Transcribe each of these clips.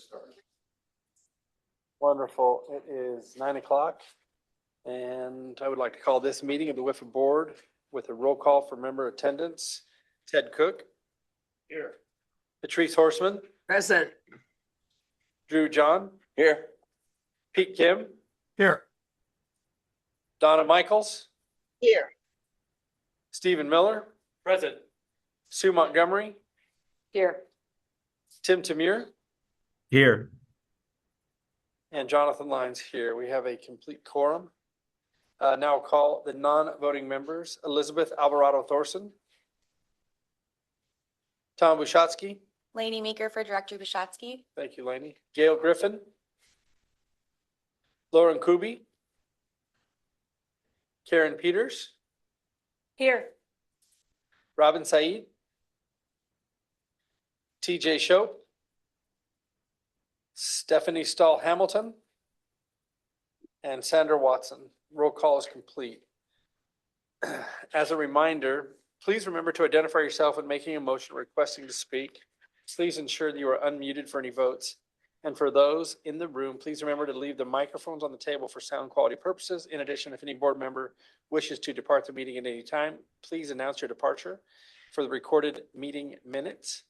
start. Wonderful. It is 9 o'clock. And I would like to call this meeting of the WIFA Board with a roll call for member attendance. Ted Cook. Here. Patrice Horseman. Present. Drew John. Here. Pete Kim. Here. Donna Michaels. Here. Stephen Miller. Present. Sue Montgomery. Here. Tim Tamir. Here. And Jonathan Lyons here. We have a complete quorum. Now I'll call the non-voting members. Elizabeth Alvarado Thorson. Tom Bushatsky. Lainey Meeker for Director Bushatsky. Thank you, Lainey. Gail Griffin. Lauren Kuby. Karen Peters. Here. Robin Said. TJ Shope. Stephanie Stahl Hamilton. And Sandra Watson. Roll call is complete. As a reminder, please remember to identify yourself when making a motion requesting to speak. Please ensure that you are unmuted for any votes. And for those in the room, please remember to leave the microphones on the table for sound quality purposes. In addition, if any board member wishes to depart the meeting at any time, please announce your departure for the recorded meeting minutes.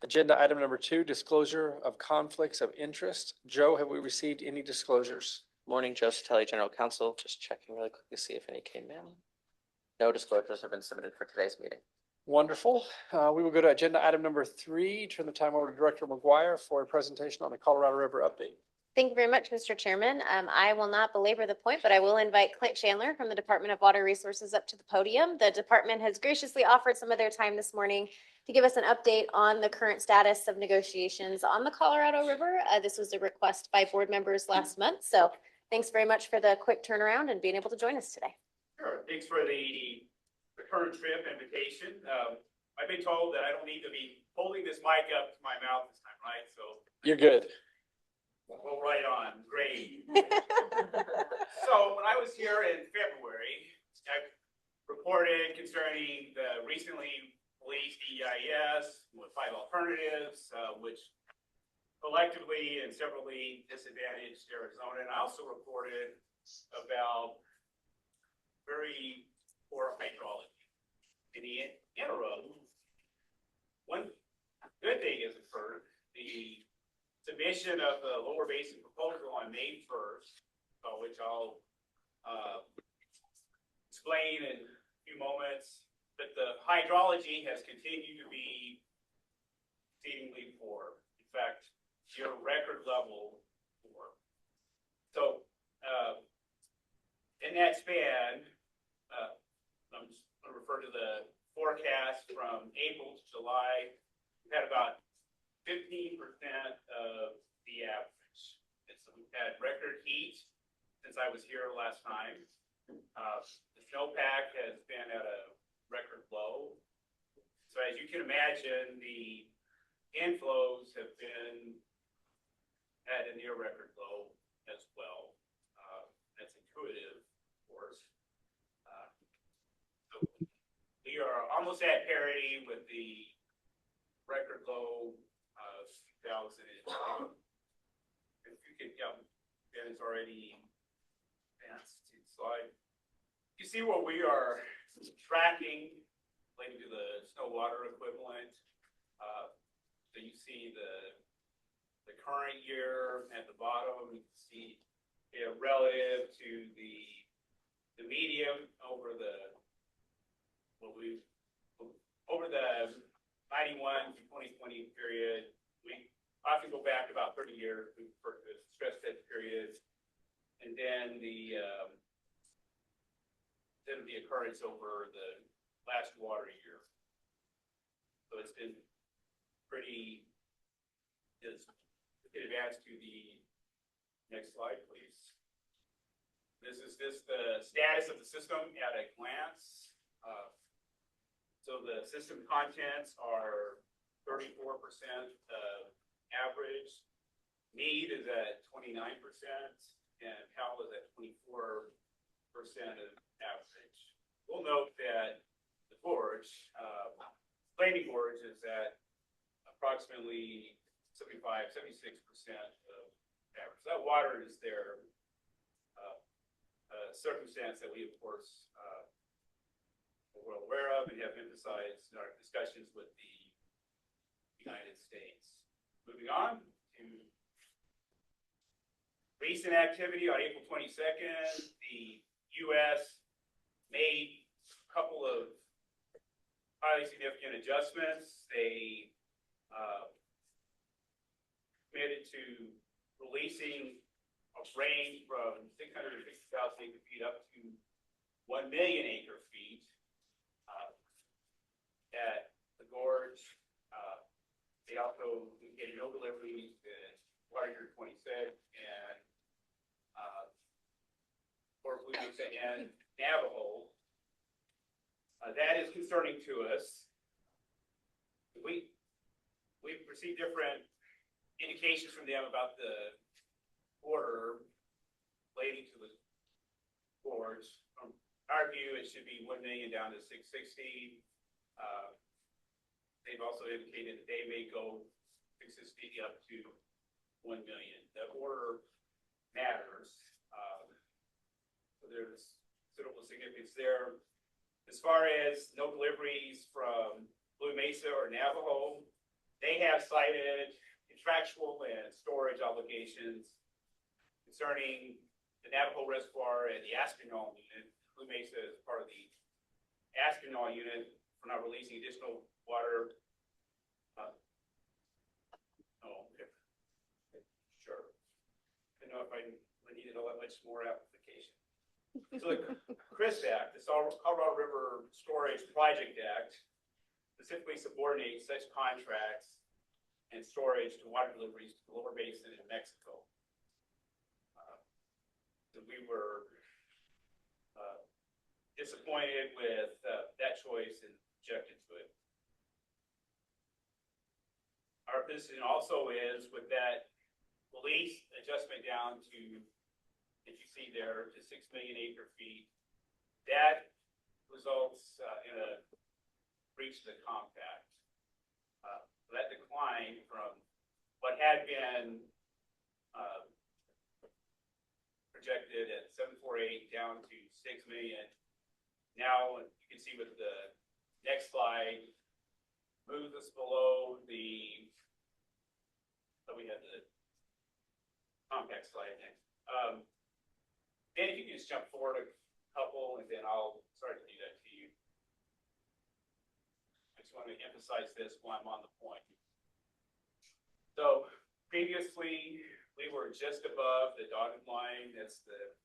Agenda item number 2, disclosure of conflicts of interest. Joe, have we received any disclosures? Morning, Joe Satelli, General Counsel. Just checking really quick to see if any came in. No disclosures have been submitted for today's meeting. Wonderful. We will go to agenda item number 3. Turn the time over to Director McGuire for a presentation on the Colorado River update. Thank you very much, Mr. Chairman. I will not belabor the point, but I will invite Clint Chandler from the Department of Water Resources up to the podium. The department has graciously offered some of their time this morning to give us an update on the current status of negotiations on the Colorado River. This was a request by board members last month. So thanks very much for the quick turnaround and being able to join us today. Sure. Thanks for the return trip invitation. I've been told that I don't need to be holding this mic up to my mouth this time, right? So You're good. well, right on. Great. So when I was here in February, I reported concerning the recently released EIS with 5 alternatives, which collectively and severally disadvantaged Arizona. And I also reported about very poor hydrology. In the interim, one good thing has occurred. The submission of the lower basin proposal on May 1st, which I'll explain in a few moments, but the hydrology has continued to be exceedingly poor. In fact, near record level poor. So in that span, I'm just going to refer to the forecast from April to July. We've had about 15% of the average. And so we've had record heat since I was here last time. The snowpack has been at a record low. So as you can imagine, the inflows have been at a near record low as well. That's intuitive, of course. So we are almost at parity with the record low of 2002. If you could, Ben is already advanced to the slide. You see where we are tracking relating to the snow water equivalent. So you see the current year at the bottom. You can see relative to the medium over the 91 to 2020 period. We often go back about 30 years for the stress test period, and then the occurrence over the last water year. So it's been pretty. Advance to the next slide, please. This is the status of the system at a glance. So the system contents are 34% average. Mead is at 29%, and Powell is at 24% of average. We'll note that the gorge, Flaming Gorge, is at approximately 76% of average. That water is their circumstance that we, of course, are well aware of and have emphasized in our discussions with the United States. Moving on to recent activity on April 22nd, the U.S. made a couple of highly significant adjustments. They committed to releasing a range from 650,000 acre feet up to 1 million acre feet at the gorge. They also indicated no deliveries in water year 26 and for Blue Mesa and Navajo. That is concerning to us. We've received different indications from them about the order relating to the gorge. From our view, it should be 1 million down to 660. They've also indicated that they may go 660 up to 1 million. The order matters. So there's considerable significance there. As far as no deliveries from Blue Mesa or Navajo, they have cited contractual and storage obligations concerning the Navajo Reservoir and the Aspinall unit. Blue Mesa is part of the Aspinall unit for not releasing additional water. Sure. I don't know if I needed all that much more application. So the CRIS Act, the Colorado River Storage Project Act, specifically subordinates such contracts and storage to water deliveries to the lower basin in Mexico. So we were disappointed with that choice and objected to it. Our position also is with that release adjustment down to, as you see there, to 6 million acre feet, that results in a breach of the compact. That decline from what had been projected at 748 down to 6 million. Now you can see with the next slide, moves us below the, we had the compact slide next. Dan, if you can just jump forward a couple and then I'll start to do that to you. I just want to emphasize this while I'm on the point. So previously we were just above the dotted line. That's the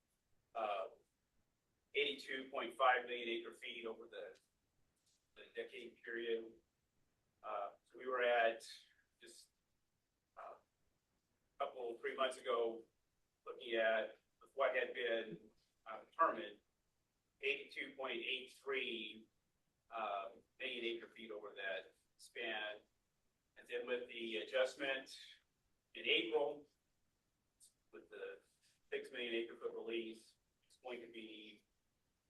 82.5 million acre feet over the decade period. So we were at just a couple, 3 months ago, looking at what had been determined, 82.83 million acre feet over that span. And then with the adjustment in April, with the 6 million acre foot release, it's going to be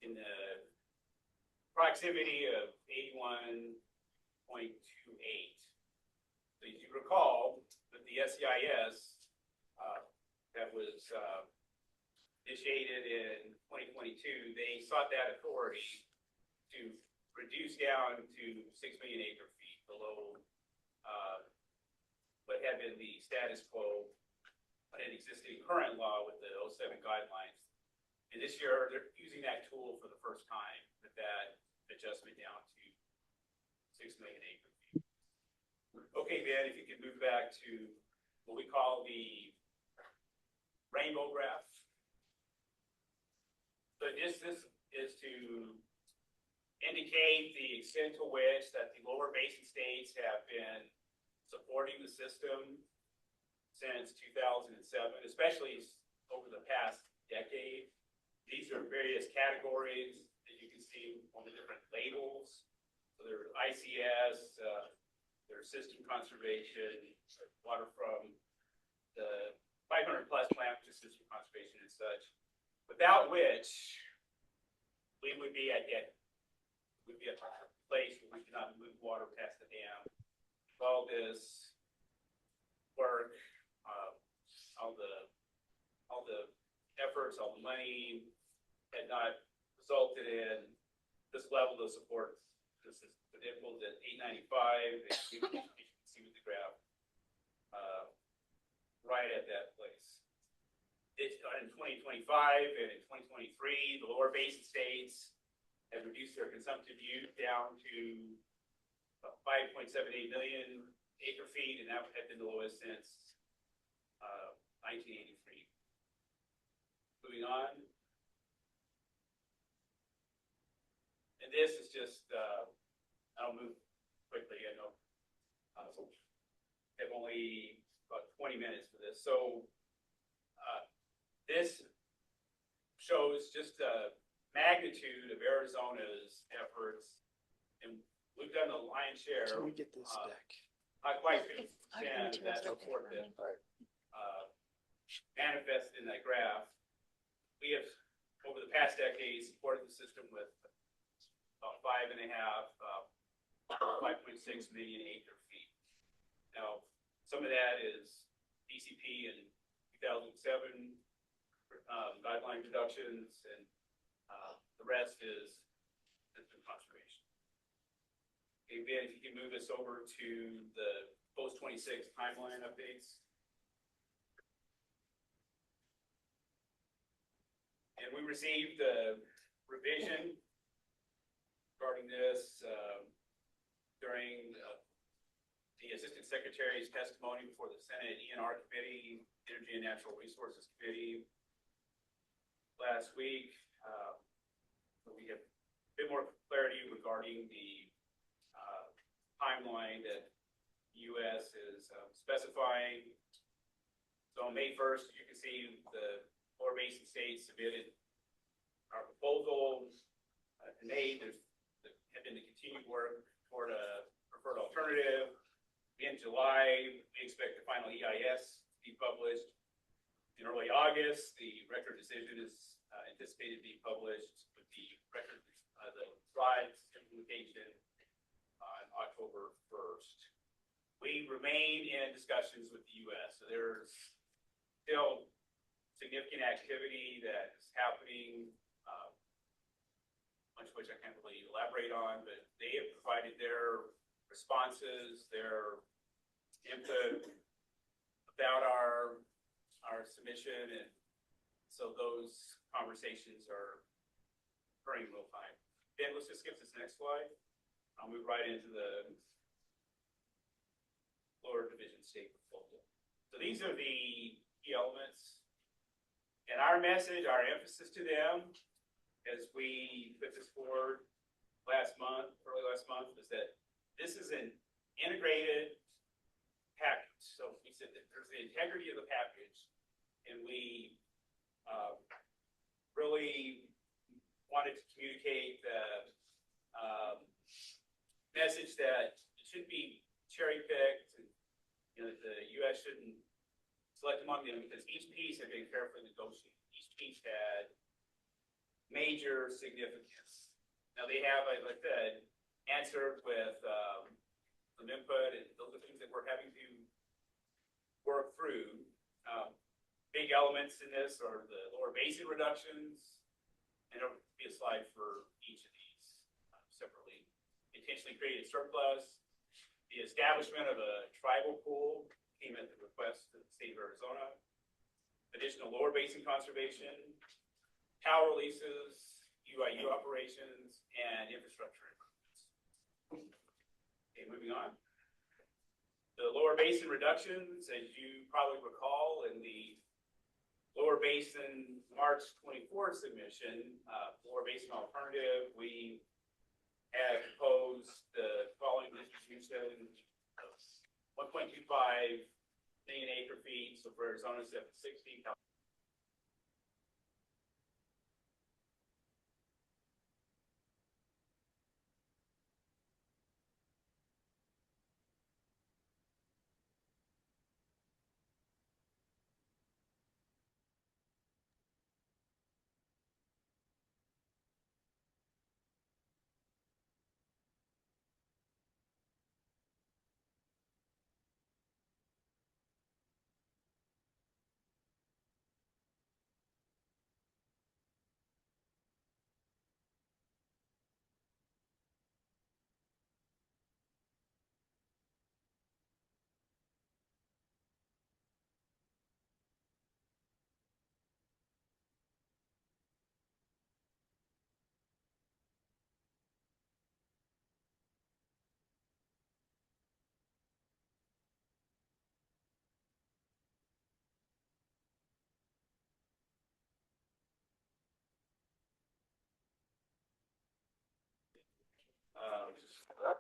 in the proximity of 81.28. So as you recall, with the SEIS that was initiated in 2022, they sought that authority to reduce down to 6 million acre feet below what had been the status quo in existing current law with the 07 guidelines. And this year, they're using that tool for the first time with that adjustment down to 6 million acre feet. Okay, Ben, if you could move back to what we call the rainbow graph. So this is to indicate the extent to which that the lower basin states have been supporting the system since 2007, especially over the past decade. These are various categories that you can see on the different labels. So there's ICS, there's system conservation, water from the 500 plus plant, which is system conservation and such, without which we would be at dead. We'd be at a place where we cannot move water past the dam. All this work, all the efforts, all the money had not resulted in this level of support. This is equal to 895, and you can see with the graph, right at that place. It's in 2025 and in 2023, the lower basin states have reduced their consumptive use down to 5.78 million acre feet, and that had been the lowest since 1983. Moving on. And this is just, I'll move quickly, I know. I have only about 20 minutes for this. So this shows just the magnitude of Arizona's efforts, and we've done the lion's share. So we get this uh, deck. Not quite It's 50% argument of that to support that Right. manifested in that graph. We have, over the past decade, supported the system with about 5.6 million acre feet. Now, some of that is DCP in 2007 guideline reductions, and the rest is conservation. Okay, Ben, if you can move us over to the post-26 timeline updates. And we received a revision regarding this during the Assistant Secretary's testimony before the Senate ENR Committee, Energy and Natural Resources Committee last week. We have a bit more clarity regarding the timeline that the U.S. is specifying. So on May 1st, you can see the lower basin states submitted our proposal. In May, there had been the continued work toward a preferred alternative. In July, we expect the final EIS to be published. In early August, the record decision is anticipated to be published with the record, the drives implementation on October 1st. We remain in discussions with the U.S., so there's still significant activity that is happening, much of which I can't really elaborate on, but they have provided their responses, their input about our submission, and so those conversations are occurring real time. Ben, let's just skip this next slide. I'll move right into the lower division state proposal. So these are the key elements. And our message, our emphasis to them, as we put this forward early last month, was that this is an integrated package. So we said that there's the integrity of the package, and we really wanted to communicate the message that it shouldn't be cherry-picked, and the U.S. shouldn't select among them, because each piece had been carefully negotiated. Each piece had major significance. Now they have, like I said, answered with some input, and those are things that we're having to work through. Big elements in this are the lower basin reductions, and there'll be a slide for each of these separately. Intentionally created surplus, the establishment of a tribal pool came at the request of the state of Arizona, additional lower basin conservation, power releases, UIU operations, and infrastructure improvements. Okay, moving on. The lower basin reductions, as you probably recall, in the lower basin March 24 submission, lower basin alternative, we had proposed the following distribution of 1.25 million acre feet, so for Arizona 760,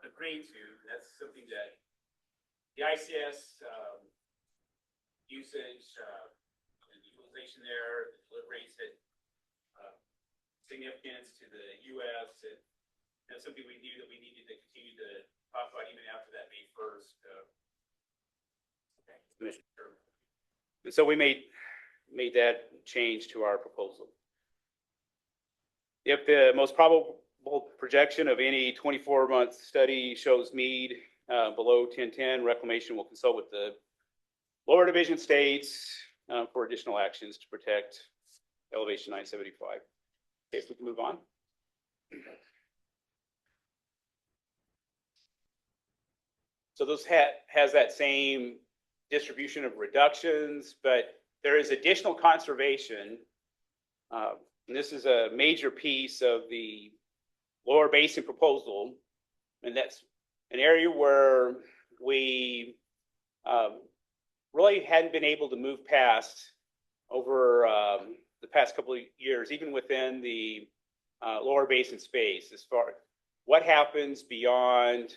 agreed to, that's something that the ICS, usage, and utilization there, the deliveries had, significance to the US, and that's something we knew that we needed to continue to talk about even after that May 1st, commission term. And so we made that change to our proposal. If the most probable projection of any 24-month study shows need below 1010, Reclamation will consult with the lower division states for additional actions to protect elevation 975. Okay, if we can move on. So this has that same distribution of reductions, but there is additional conservation. And this is a major piece of the lower basin proposal. And that's an area where we really hadn't been able to move past over the past couple of years, even within the lower basin space, as far as what happens beyond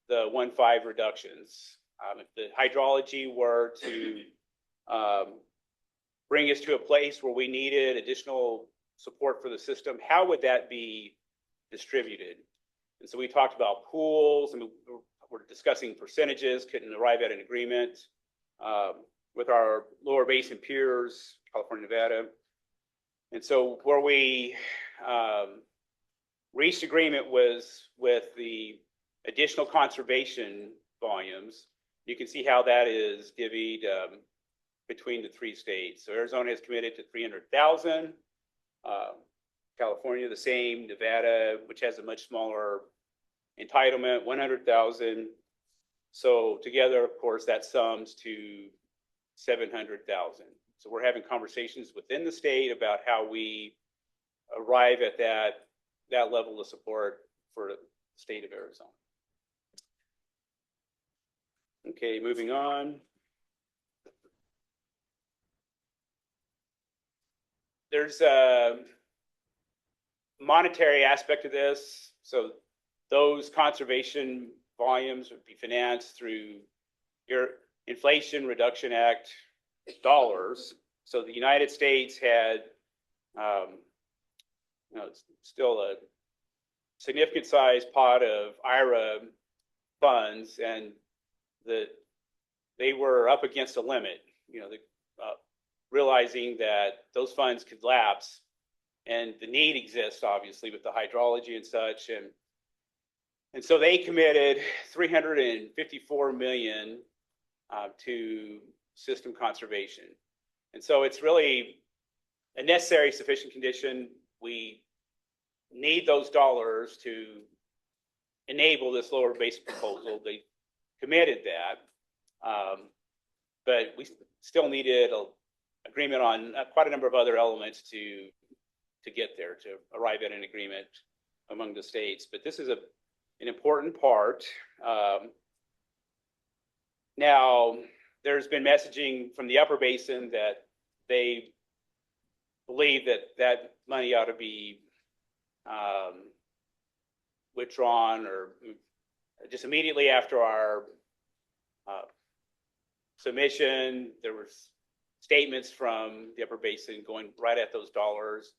the 1.5 reductions. If the hydrology were to bring us to a place where we needed additional support for the system, how would that be distributed? And so we talked about pools, and we're discussing percentages, couldn't arrive at an agreement with our lower basin peers, California, Nevada. And so where we reached agreement was with the additional conservation volumes. You can see how that is divvied between the three states. So Arizona has committed to 300,000. California, the same. Nevada, which has a much smaller entitlement, 100,000. So together, of course, that sums to 700,000. So we're having conversations within the state about how we arrive at that level of support for the state of Arizona. Okay, moving on. There's a monetary aspect of this. So those conservation volumes would be financed through your Inflation Reduction Act dollars. So the United States had, it's still a significant size pot of IRA funds, and they were up against a limit, realizing that those funds could lapse, and the need exists, obviously, with the hydrology and such. And so they committed $354 million to system conservation. And so it's really a necessary sufficient condition. We need those dollars to enable this lower base proposal. They committed that, but we still needed an agreement on quite a number of other elements to get there, to arrive at an agreement among the states. But this is an important part. Now, there's been messaging from the upper basin that they believe that money ought to be withdrawn, or just immediately after our submission. There were statements from the upper basin going right at those dollars.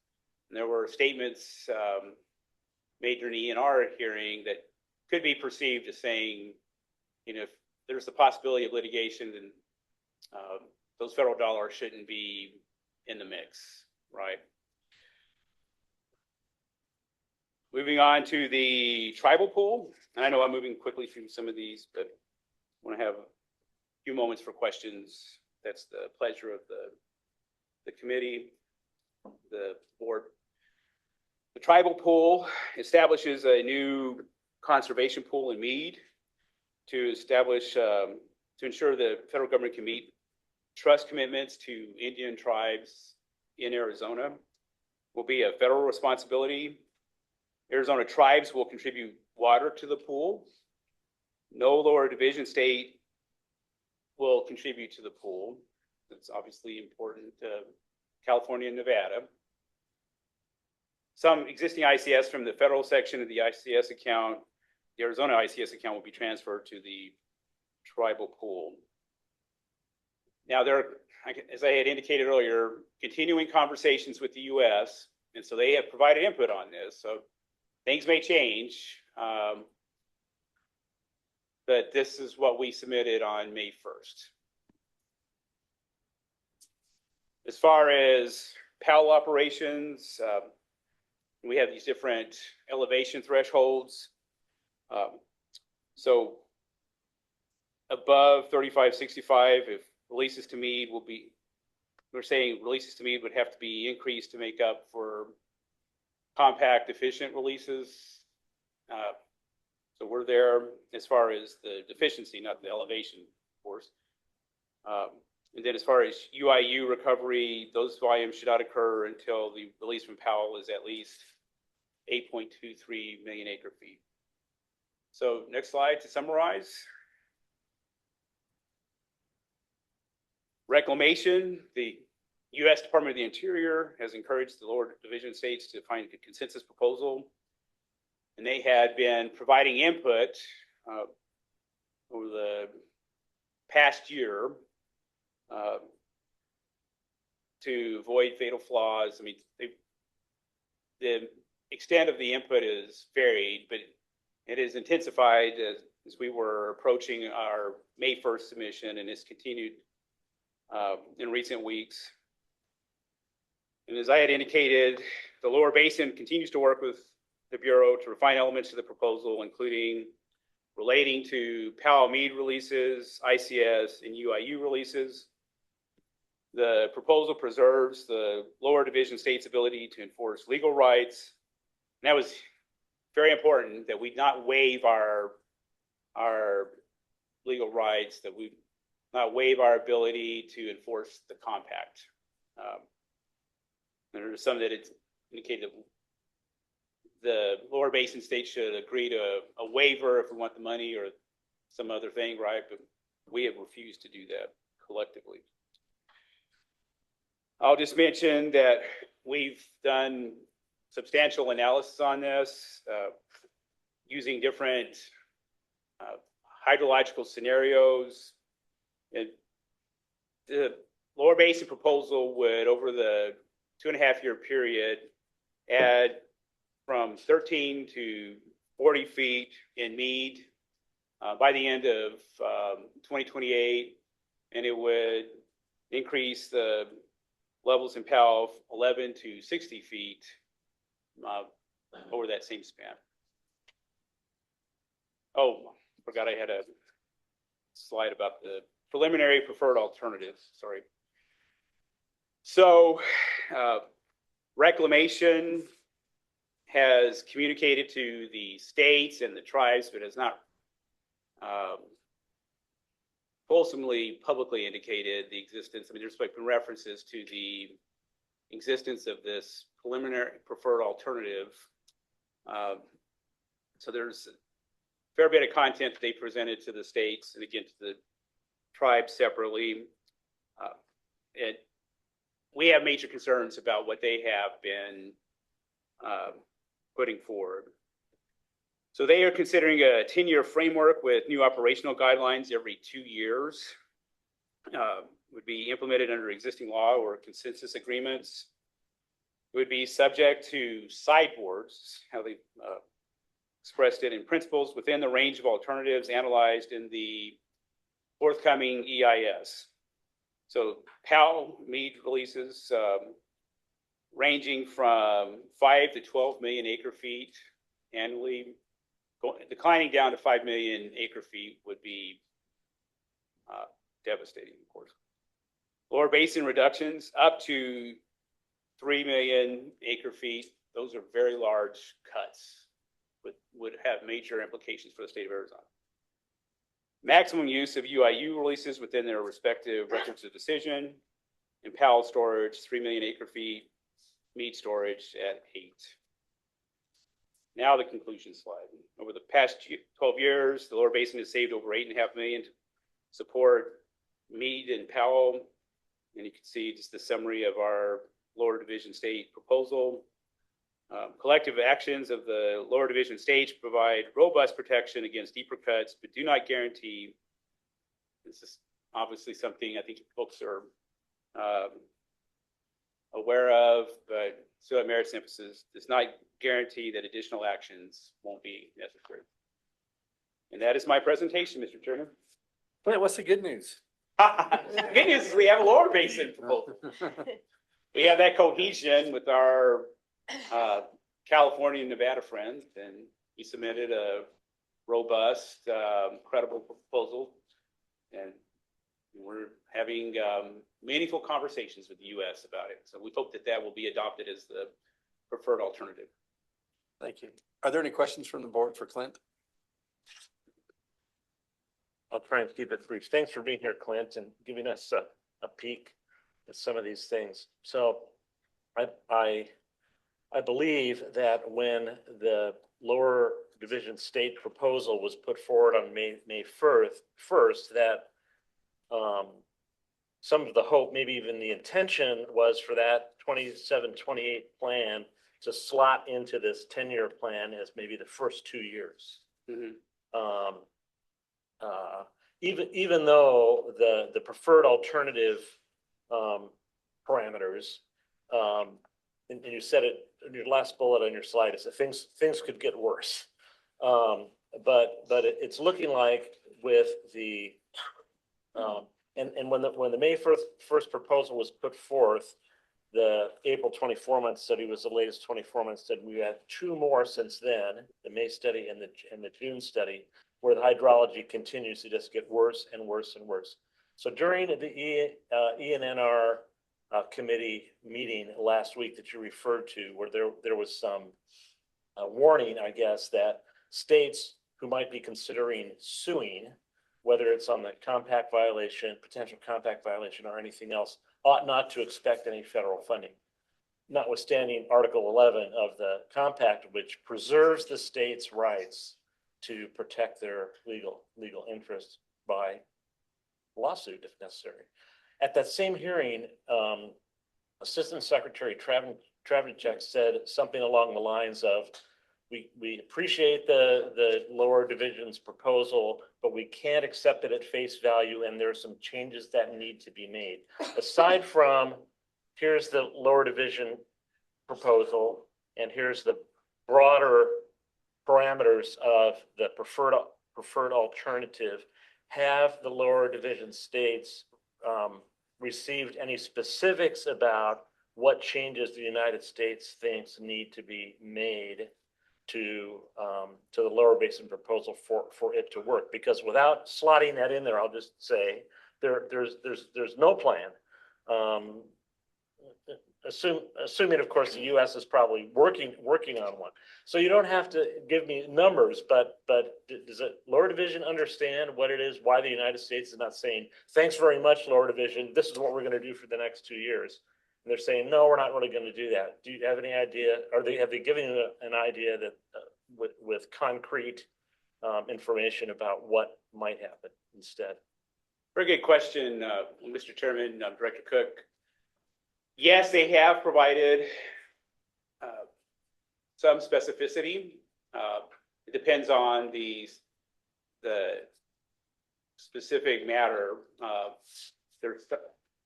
And there were statements made during the ENR hearing that could be perceived as saying, if there's the possibility of litigation, then those federal dollars shouldn't be in the mix, right? Moving on to the tribal pool. And I know I'm moving quickly through some of these, but I want to have a few moments for questions. That's the pleasure of the committee, the board. The tribal pool establishes a new conservation pool in Meade to establish, to ensure the federal government can meet trust commitments to Indian tribes in Arizona. Will be a federal responsibility. Arizona tribes will contribute water to the pool. No lower division state will contribute to the pool. That's obviously important to California and Nevada. Some existing ICS from the federal section of the ICS account the Arizona ICS account will be transferred to the tribal pool. Now, as I had indicated earlier, continuing conversations with the U.S., and so they have provided input on this. So things may change, but this is what we submitted on May 1st. As far as PAL operations, we have these different elevation thresholds. So above 3565, if releases to Meade we're saying releases to Meade would have to be increased to make up for compact deficient releases. So we're there as far as the deficiency, not the elevation, of course. And then as far as UIU recovery, those volumes should not occur until the release from Powell is at least 8.23 million acre feet. So next slide to summarize. Reclamation, the U.S. Department of the Interior has encouraged the lower division states to find a consensus proposal. And they had been providing input over the past year to avoid fatal flaws. I mean, the extent of the input is varied, but it is intensified as we were approaching our May 1st submission, and it's continued in recent weeks. And as I had indicated, the lower basin continues to work with the Bureau to refine elements of the proposal, including relating to Powell Meade releases, ICS, and UIU releases. The proposal preserves the lower division state's ability to enforce legal rights. And that was very important, that we not waive our legal rights, that we not waive our ability to enforce the compact. There are some that it's indicated that the lower basin states should agree to a waiver if we want the money or some other thing, right? But we have refused to do that collectively. I'll just mention that we've done substantial analysis on this using different hydrological scenarios. And the lower basin proposal would, over the 2.5-year period, add from 13 to 40 feet in Meade by the end of 2028, and it would increase the levels in Powell 11 to 60 feet over that same span. Oh, forgot I had a slide about the preliminary preferred alternatives. Sorry. So, Reclamation has communicated to the states and the tribes, but has not fulsomely publicly indicated the existence. I mean, there's been references to the existence of this preliminary preferred alternative. So there's a fair bit of content that they presented to the states and again to the tribes separately. And we have major concerns about what they have been putting forward. So they are considering a 10-year framework with new operational guidelines every 2 years. Would be implemented under existing law or consensus agreements. It would be subject to sideboards, how they expressed it in principles, within the range of alternatives analyzed in the forthcoming EIS. So Powell Meade releases ranging from 5 to 12 million acre feet annually. Declining down to 5 million acre feet would be devastating, of course. Lower basin reductions up to 3 million acre feet. Those are very large cuts, would have major implications for the state of Arizona. Maximum use of UIU releases within their respective records of decision. And Powell storage, 3 million acre feet. Meade storage at 8. Now the conclusion slide. Over the past 12 years, the lower basin has saved over $8.5 million to support Meade and Powell. And you can see just the summary of our lower division state proposal. Collective actions of the lower division states provide robust protection against deeper cuts, but do not guarantee. This is obviously something I think folks are aware of, but still it merits emphasis. Does not guarantee that additional actions won't be necessary. And that is my presentation, Mr. Chairman. Wait, what's the good news? The good news is we have a lower basin proposal. We have that cohesion with our California and Nevada friends, and we submitted a robust, credible proposal, and we're having meaningful conversations with the U.S. about it. So we hope that that will be adopted as the preferred alternative. Thank you. Are there any questions from the board for Clint? I'll try and keep it brief. Thanks for being here, Clint, and giving us a peek at some of these things. So I believe that when the lower division state proposal was put forward on May 1st, that some of the hope, maybe even the intention, was for that 27-28 plan to slot into this 10-year plan as maybe the first 2 years. Mm-hmm. Even though the preferred alternative parameters, and you said it in your last bullet on your slide, is that things could get worse. But it's looking like with the and when the May 1st proposal was put forth, the April 24-month study was the latest 24-month study. We had 2 more since then, the May study and the June study, where the hydrology continues to just get worse and worse and worse. So during the ENR committee meeting last week that you referred to, where there was some warning, I guess, that states who might be considering suing, whether it's on the compact violation, potential compact violation, or anything else, ought not to expect any federal funding, notwithstanding Article 11 of the compact, which preserves the state's rights to protect their legal interests by lawsuit if necessary. At that same hearing, Assistant Secretary Travachek said something along the lines of, we appreciate the lower division's proposal, but we can't accept it at face value, and there's some changes that need to be made. Aside from, here's the lower division proposal, and here's the broader parameters of the preferred alternative, have the lower division states received any specifics about what changes the United States thinks need to be made to the lower basin proposal for it to work? Because without slotting that in there, I'll just say there's no plan. Assuming, of course, the U.S. is probably working on one. So you don't have to give me numbers, but does the lower division understand what it is, why the United States is not saying, thanks very much, lower division, this is what we're going to do for the next 2 years? And they're saying, no, we're not really going to do that. Do you have any idea? Have they given you an idea that with concrete information about what might happen instead? Very good question, Mr. Chairman, Director Cook. Yes, they have provided some specificity. It depends on the specific matter. There's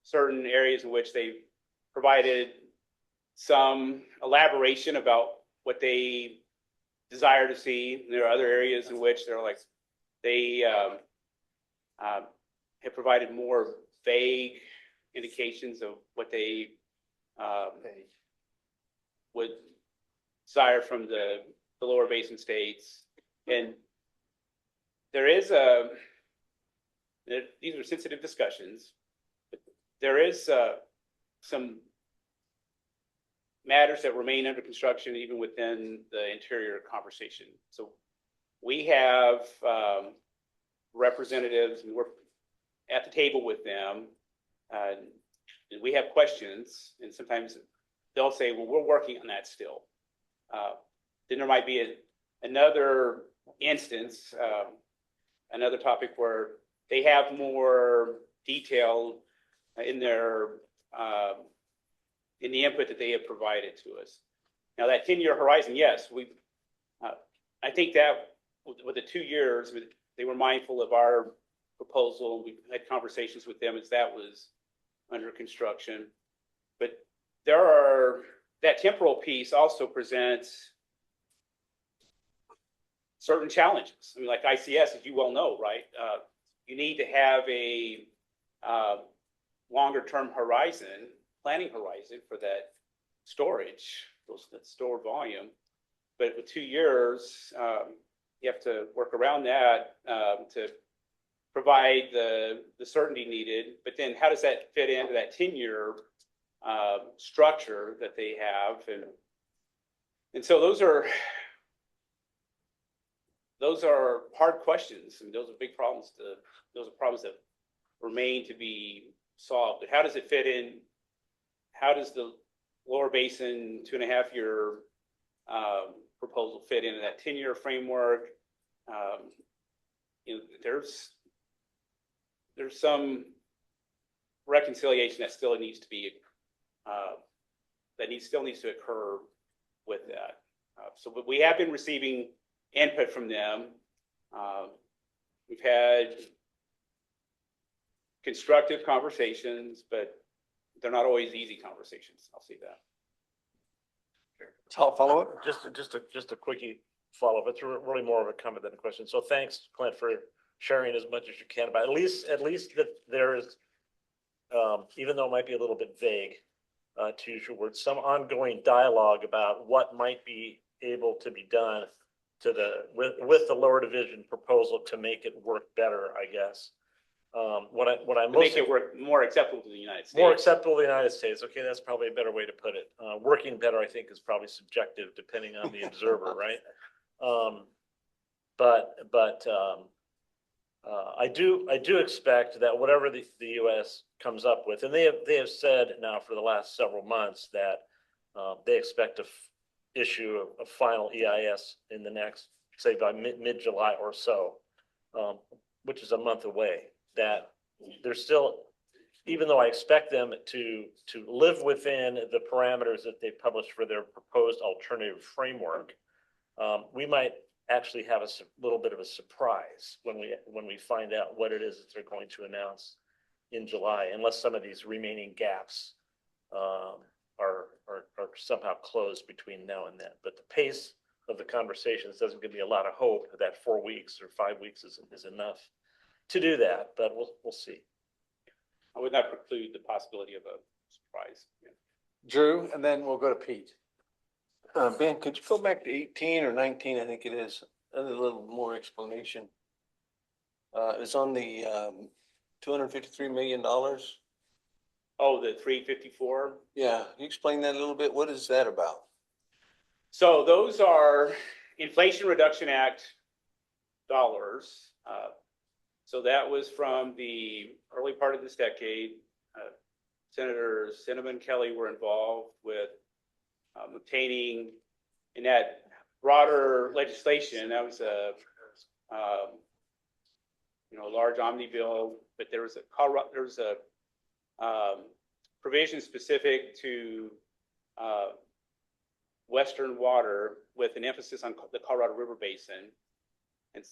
certain areas in which they've provided some elaboration about what they desire to see. There are other areas in which they're like, they have provided more vague indications of what they would desire from the lower basin states. And there is these are sensitive discussions, but there is some matters that remain under construction even within the interior conversation. So we have representatives, and we're at the table with them. We have questions, and sometimes they'll say, well, we're working on that still. Then there might be another instance, another topic where they have more detail in their in the input that they have provided to us. Now that 10-year horizon, yes, I think that with the 2 years, they were mindful of our proposal. We had conversations with them as that was under construction. But that temporal piece also presents certain challenges. I mean, like ICS, as you well know, right? You need to have a longer term horizon, planning horizon for that storage, that stored volume. But with 2 years, you have to work around that to provide the certainty needed. But then how does that fit into that 10-year structure that they have? And so those are hard questions, and those are big problems. Those are problems that remain to be solved. But how does it fit in? How does the Lower Basin 2.5-year proposal fit into that 10-year framework? There's some reconciliation that still needs to be still needs to occur with that. But we have been receiving input from them. We've had constructive conversations, but they're not always easy conversations. I'll say that. Follow up? Just a quickie follow-up. It's really more of a comment than a question. So thanks, Clint, for sharing as much as you can about at least that there is, even though it might be a little bit vague, to use your words, some ongoing dialogue about what might be able to be done with the lower division proposal to make it work better, I guess. What I To make it work more acceptable to the United States. more acceptable to the United States. Okay, that's probably a better way to put it. Working better, I think, is probably subjective depending on the observer, right? I do expect that whatever the U.S. comes up with, and they have said now for the last several months that they expect to issue a final EIS in the next, say, by mid-July or so, which is a month away. That there's still, even though I expect them to live within the parameters that they published for their proposed alternative framework, we might actually have a little bit of a surprise when we find out what it is that they're going to announce in July, unless some of these remaining gaps are somehow closed between now and then. But the pace of the conversations doesn't give me a lot of hope that 4 weeks or 5 weeks is enough to do that, but we'll see. I would not preclude the possibility of a surprise. Yeah. Drew, and then we'll go to Pete. Ben, could you go back to 18 or 19, I think it is, a little more explanation. It's on the $253 million. Oh, the 354. Yeah, can you explain that a little bit? What is that about? So those are Inflation Reduction Act dollars. So that was from the early part of this decade. Senators Sinema and Kelly were involved with obtaining in that broader legislation. That was a large omnibus bill, but there was a provision specific to Western water with an emphasis on the Colorado River Basin. And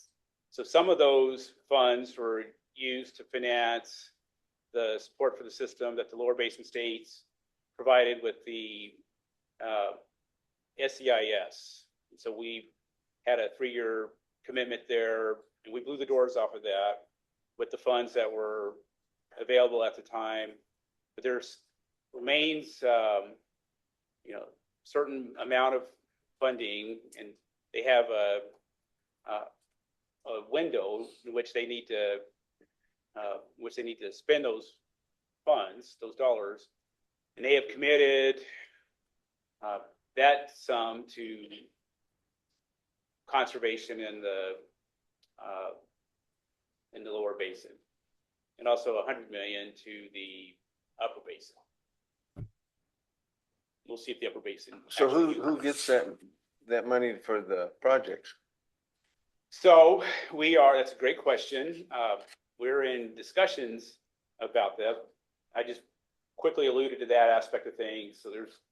so some of those funds were used to finance the support for the system that the lower basin states provided with the SEIS. And so we had a 3-year commitment there, and we blew the doors off of that with the funds that were available at the time. But there's remains, certain amount of funding, and they have a window in which they need to spend those funds, those dollars, and they have committed that sum to conservation in the lower basin, and also $100 million to the upper basin. We'll see if the upper basin. So who gets that money for the projects? So that's a great question. We're in discussions about that. I just quickly alluded to that aspect of things. So there's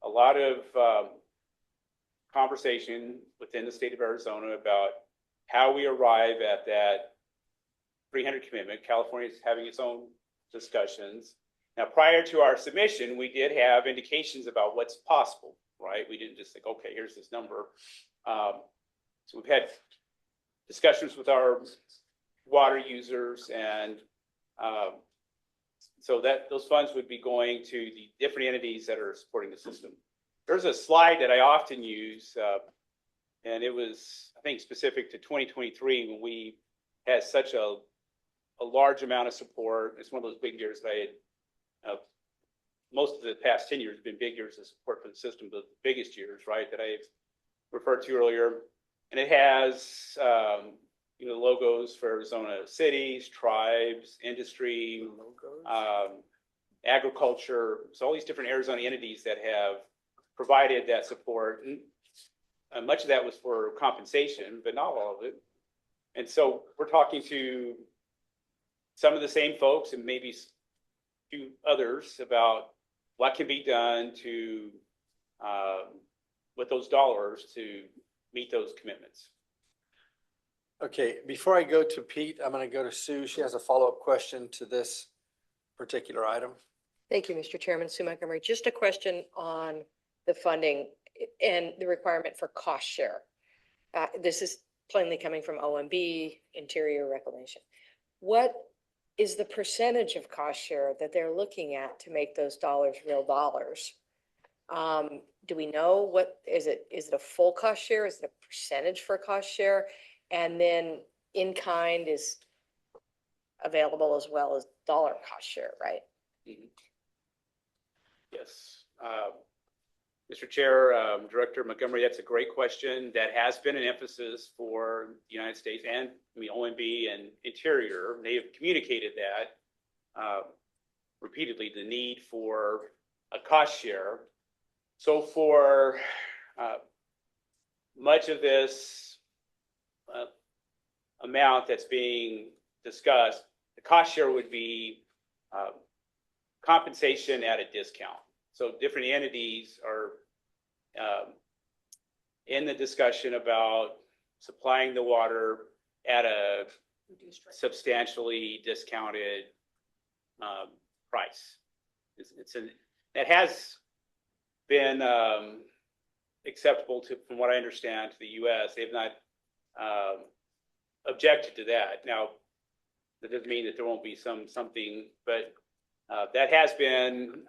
a lot of conversation within the state of Arizona about how we arrive at that 300 commitment. California is having its own discussions. Now, prior to our submission, we did have indications about what's possible, right? We didn't just think, okay, here's this number. So we've had discussions with our water users, and so that those funds would be going to the different entities that are supporting the system. There's a slide that I often use, and it was, I think, specific to 2023 when we had such a large amount of support. It's one of those big years that I had, most of the past 10 years have been big years of support for the system, but the biggest years, right, that I referred to earlier. And it has, logos for Arizona cities, tribes, industry, agriculture. So all these different Arizona entities that have provided that support. And much of that was for compensation, but not all of it. And so we're talking to some of the same folks and maybe a few others about what can be done to, with those dollars to meet those commitments. Okay, before I go to Pete, I'm going to go to Sue. She has a follow-up question to this particular item. Thank you, Mr. Chairman. Sue Montgomery. Just a question on the funding and the requirement for cost share. This is plainly coming from OMB, Interior Reclamation. What is the percentage of cost share that they're looking at to make those dollars real dollars? Do we know what, is it a full cost share? Is it a percentage for cost share? And then in kind is available as well as dollar cost share, right? Mm-hmm. Yes. Mr. Chair, Director Montgomery, that's a great question. That has been an emphasis for the United States and OMB and Interior. They have communicated that repeatedly, the need for a cost share. So for much of this amount that's being discussed, the cost share would be compensation at a discount. So different entities are in the discussion about supplying the water at a substantially discounted price. That has been acceptable to, from what I understand, to the U.S. They've not objected to that. Now, that doesn't mean that there won't be something, but that has been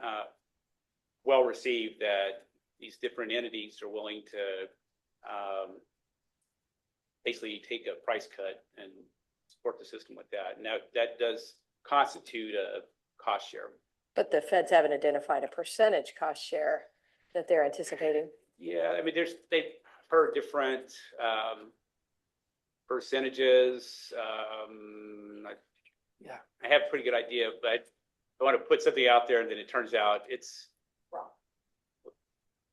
well received, that these different entities are willing to basically take a price cut and support the system with that. Now, that does constitute a cost share. But the feds haven't identified a percentage cost share that they're anticipating. Yeah, I mean, they've heard different percentages. I have a pretty good idea, but I want to put something out there and then it turns out it's Wrong.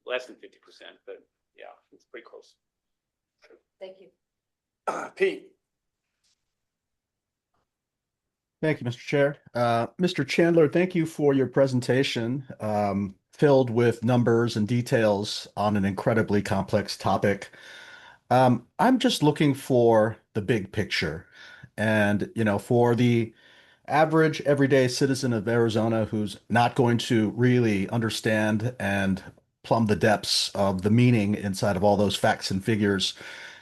Less than 50%, but yeah, it's pretty close. Thank you. Pete. Thank you, Mr. Chair. Mr. Chandler, thank you for your presentation, filled with numbers and details on an incredibly complex topic. I'm just looking for the big picture. And, for the average everyday citizen of Arizona who's not going to really understand and plumb the depths of the meaning inside of all those facts and figures,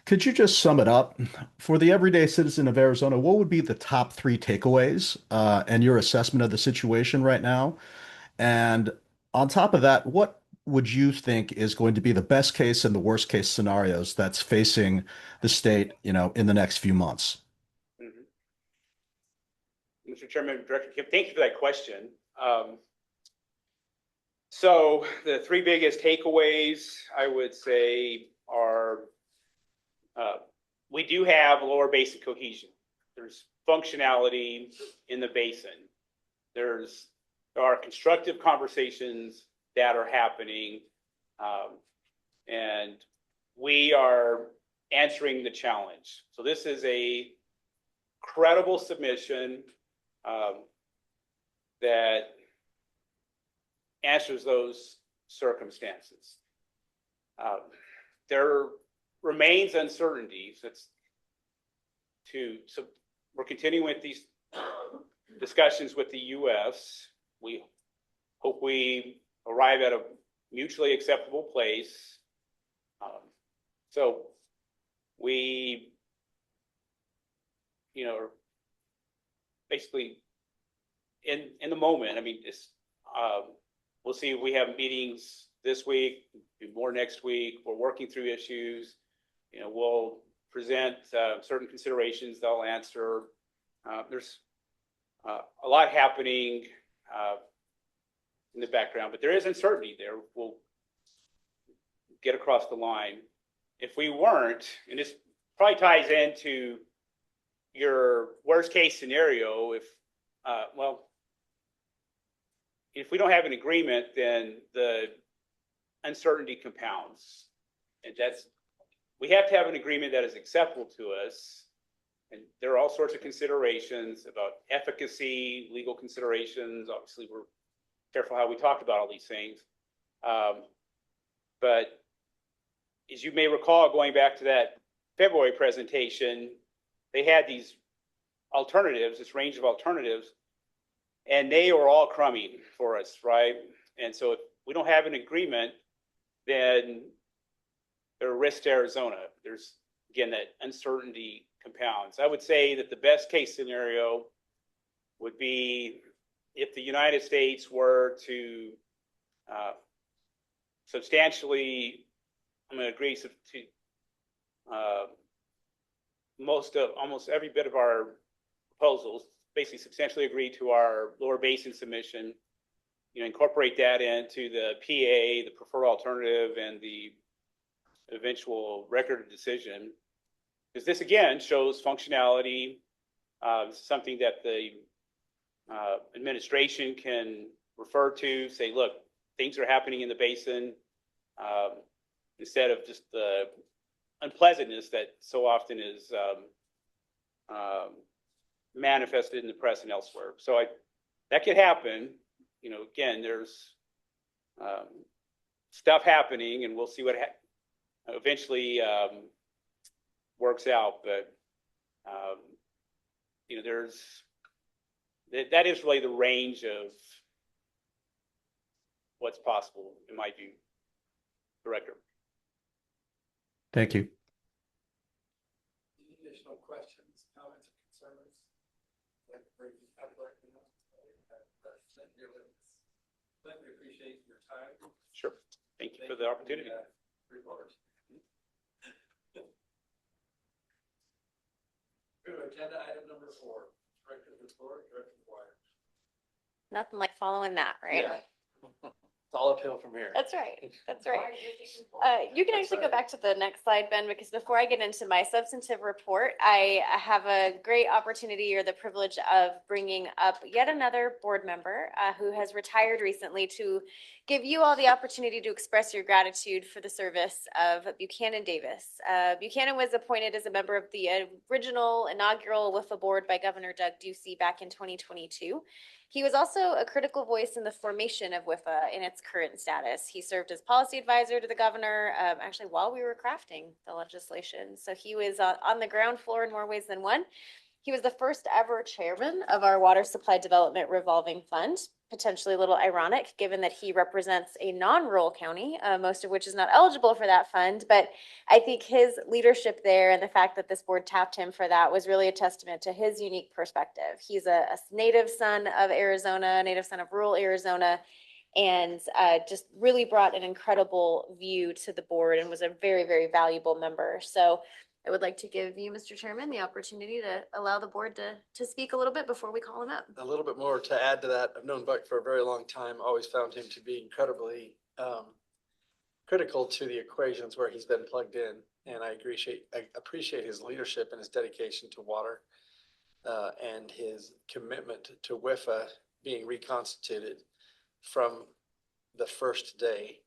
could you just sum it up? For the everyday citizen of Arizona, what would be the top 3 takeaways and your assessment of the situation right now? And on top of that, what would you think is going to be the best case and the worst case scenarios that's facing the state, in the next few months? Mr. Chairman, Director Kim, thank you for that question. So the 3 biggest takeaways, I would say, are we do have lower basin cohesion. There's functionality in the basin. There are constructive conversations that are happening, and we are answering the challenge. So this is a credible submission that answers those circumstances. there remains uncertainties. So we're continuing with these discussions with the US. We hope we arrive at a mutually acceptable place. So we, are basically in the moment. I mean, we'll see if we have meetings this week, do more next week. We're working through issues. We'll present certain considerations they'll answer. There's a lot happening in the background, but there is uncertainty there. We'll get across the line. If we weren't, and this probably ties into your worst case scenario, if we don't have an agreement, then the uncertainty compounds. And we have to have an agreement that is acceptable to us. And there are all sorts of considerations about efficacy, legal considerations. Obviously, we're careful how we talk about all these things. But as you may recall, going back to that February presentation, they had these alternatives, this range of alternatives, and they were all crummy for us, right? And so if we don't have an agreement, then there are risks to Arizona. There's, again, that uncertainty compounds. I would say that the best case scenario would be if the United States were to substantially, I'm going to agree to almost every bit of our proposals, basically substantially agree to our lower basin submission, incorporate that into the PA, the preferred alternative, and the eventual record of decision. Because this, again, shows functionality, something that the administration can refer to, say, look, things are happening in the basin, instead of just the unpleasantness that so often is manifested in the press and elsewhere. So that could happen. Again, there's stuff happening, and we'll see what eventually works out. But that is really the range of what's possible, in my view, Director. Thank you. Any additional questions, comments, or concerns? We appreciate your time. Sure. Thank you for the opportunity. Report. Agenda item number 4, Director's report, Director Dwyer. Nothing like following that, right? Yeah. It's all uphill from here. That's right. That's right. You can actually go back to the next slide, Ben, because before I get into my substantive report, I have a great opportunity or the privilege of bringing up yet another board member who has retired recently to give you all the opportunity to express your gratitude for the service of Buchanan Davis. Buchanan was appointed as a member of the original inaugural WIFA board by Governor Doug Ducey back in 2022. He was also a critical voice in the formation of WIFA in its current status. He served as policy advisor to the governor, actually while we were crafting the legislation. So he was on the ground floor in more ways than one. He was the first ever chairman of our Water Supply Development Revolving Fund, potentially a little ironic given that he represents a non-rural county, most of which is not eligible for that fund. But I think his leadership there and the fact that this board tapped him for that was really a testament to his unique perspective. He's a native son of Arizona, native son of rural Arizona, and just really brought an incredible view to the board and was a very, very valuable member. So I would like to give you, Mr. Chairman, the opportunity to allow the board to speak a little bit before we call him up. A little bit more to add to that. I've known Buck for a very long time. Always found him to be incredibly critical to the equations where he's been plugged in. And I appreciate his leadership and his dedication to water and his commitment to WIFA being reconstituted from the first day,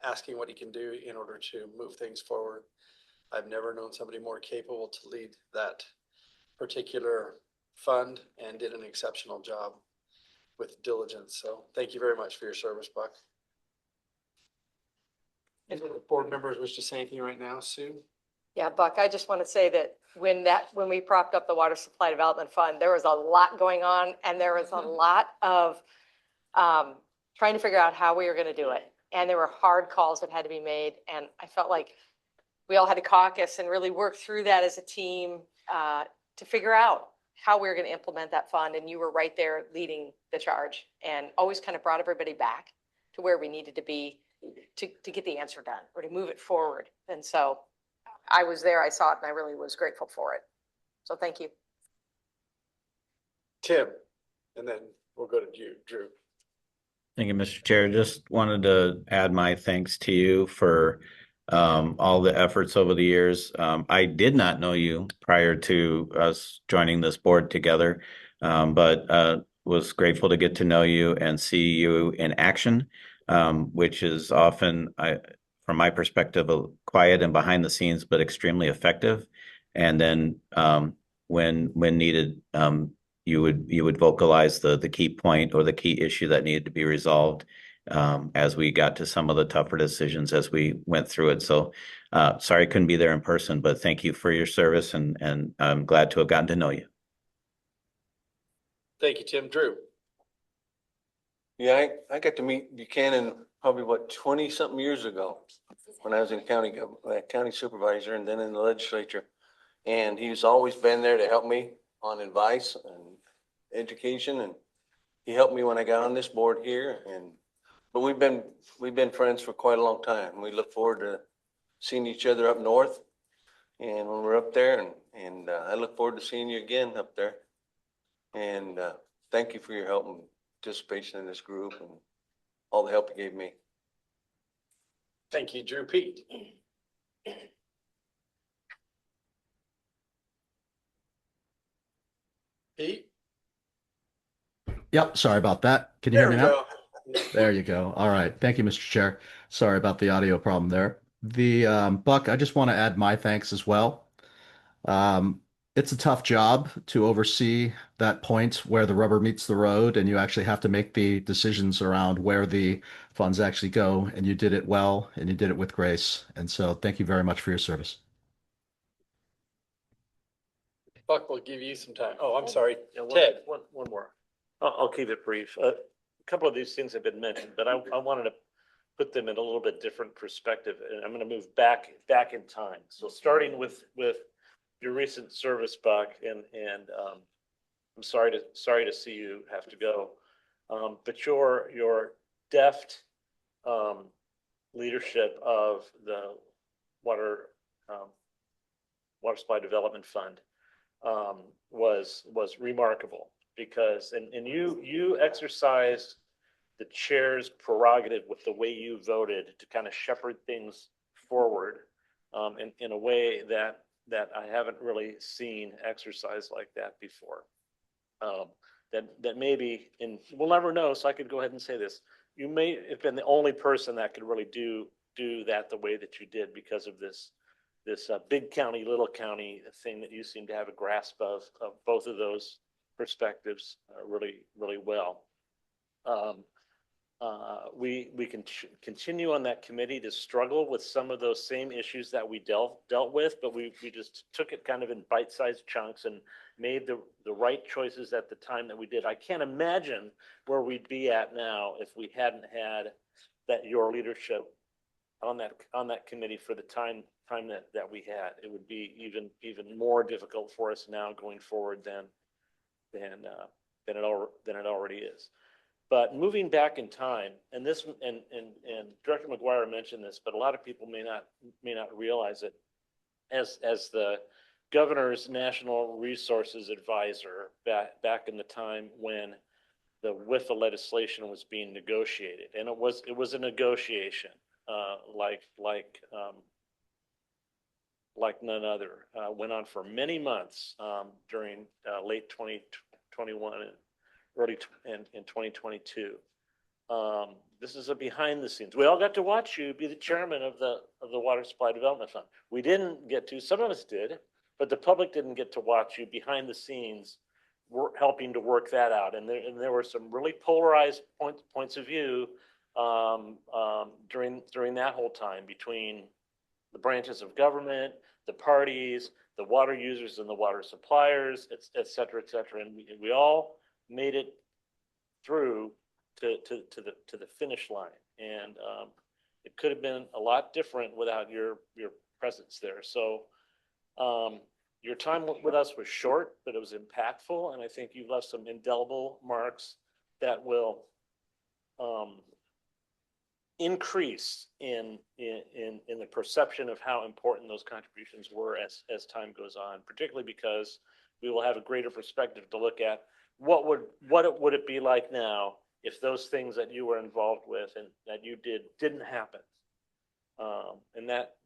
asking what he can do in order to move things forward. I've never known somebody more capable to lead that particular fund and did an exceptional job with diligence. So thank you very much for your service, Buck. Any board members wish to say anything right now, Sue? Yeah, Buck, I just want to say that when we propped up the Water Supply Development Fund, there was a lot going on and there was a lot of trying to figure out how we were going to do it. And there were hard calls that had to be made. And I felt like we all had to caucus and really work through that as a team to figure out how we were going to implement that fund. And you were right there leading the charge and always kind of brought everybody back to where we needed to be to get the answer done or to move it forward. And so I was there, I saw it, and I really was grateful for it. So thank you. Tim, and then we'll go to you, Drew. Thank you, Mr. Chair. Just wanted to add my thanks to you for all the efforts over the years. I did not know you prior to us joining this board together, but was grateful to get to know you and see you in action, which is often, from my perspective, quiet and behind the scenes, but extremely effective. And then when needed, you would vocalize the key point or the key issue that needed to be resolved as we got to some of the tougher decisions as we went through it. So sorry I couldn't be there in person, but thank you for your service, and I'm glad to have gotten to know you. Thank you, Tim. Drew. Yeah, I got to meet Buchanan probably 20 something years ago when I was in county supervisor and then in the legislature. And he's always been there to help me on advice and education. And he helped me when I got on this board here. But we've been friends for quite a long time. We look forward to seeing each other up north and when we're up there, and I look forward to seeing you again up there. And thank you for your help and participation in this group and all the help you gave me. Thank you, Drew. Pete. Pete? Yep, sorry about that. Can you hear me There we now? go. There you go. All right. Thank you, Mr. Chair. Sorry about the audio problem there. Buck, I just want to add my thanks as well. It's a tough job to oversee that point where the rubber meets the road and you actually have to make the decisions around where the funds actually go. And you did it well and you did it with grace. And so thank you very much for your service. Buck will give you some time. Oh, I'm sorry. Yeah, Ted. one more. I'll keep it brief. A couple of these things have been mentioned, but I wanted to put them in a little bit different perspective, and I'm going to move back in time. So starting with your recent service, Buck, and I'm sorry to see you have to go, but your deft leadership of the Water Supply Development Fund was remarkable, because and you exercised the chair's prerogative with the way you voted to kind of shepherd things forward in a way that I haven't really seen exercised like that before. That maybe, and we'll never know, so I could go ahead and say this, you may have been the only person that could really do that the way that you did, because of this big county, little county thing that you seem to have a grasp of both of those perspectives really, really well. We can continue on that committee to struggle with some of those same issues that we dealt with, but we just took it kind of in bite-sized chunks and made the right choices at the time that we did. I can't imagine where we'd be at now if we hadn't had your leadership on that committee for the time that we had. It would be even more difficult for us now going forward than it already is. But moving back in time, and Director McGuire mentioned this, but a lot of people may not realize it. As the governor's national resources advisor back in the time when the WIFA legislation was being negotiated, and it was a negotiation like none other. Went on for many months during late 2021 and early in 2022. This is a behind the scenes. We all got to watch you be the chairman of the Water Supply Development Fund. We didn't get to, some of us did, but the public didn't get to watch you behind the scenes helping to work that out. And there were some really polarized points of view during that whole time between the branches of government, the parties, the water users and the water suppliers, et cetera, et cetera. And we all made it through to the finish line. And it could have been a lot different without your presence there. So your time with us was short, but it was impactful. And I think you've left some indelible marks that will increase in the perception of how important those contributions were as time goes on, particularly because we will have a greater perspective to look at what would it be like now if those things that you were involved with and that you didn't happen. And that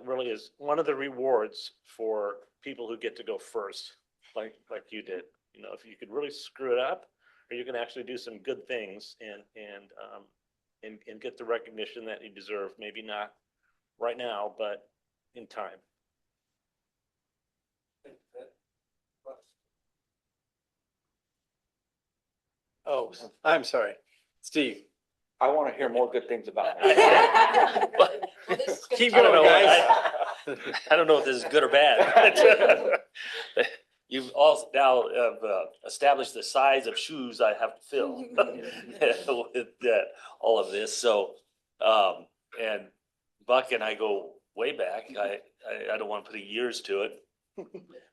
really is one of the rewards for people who get to go first, like you did. You know, if you could really screw it up, or you can actually do some good things and get the recognition that you deserve. Maybe not right now, but in time. Oh, I'm sorry. Steve. I want to hear more good things about Keep I don't going, know, guys. I don't know if this is good or bad. You've all now established the size of shoes I have to fill with all of this. So, and Buck and I go way back. I don't want to put years to it.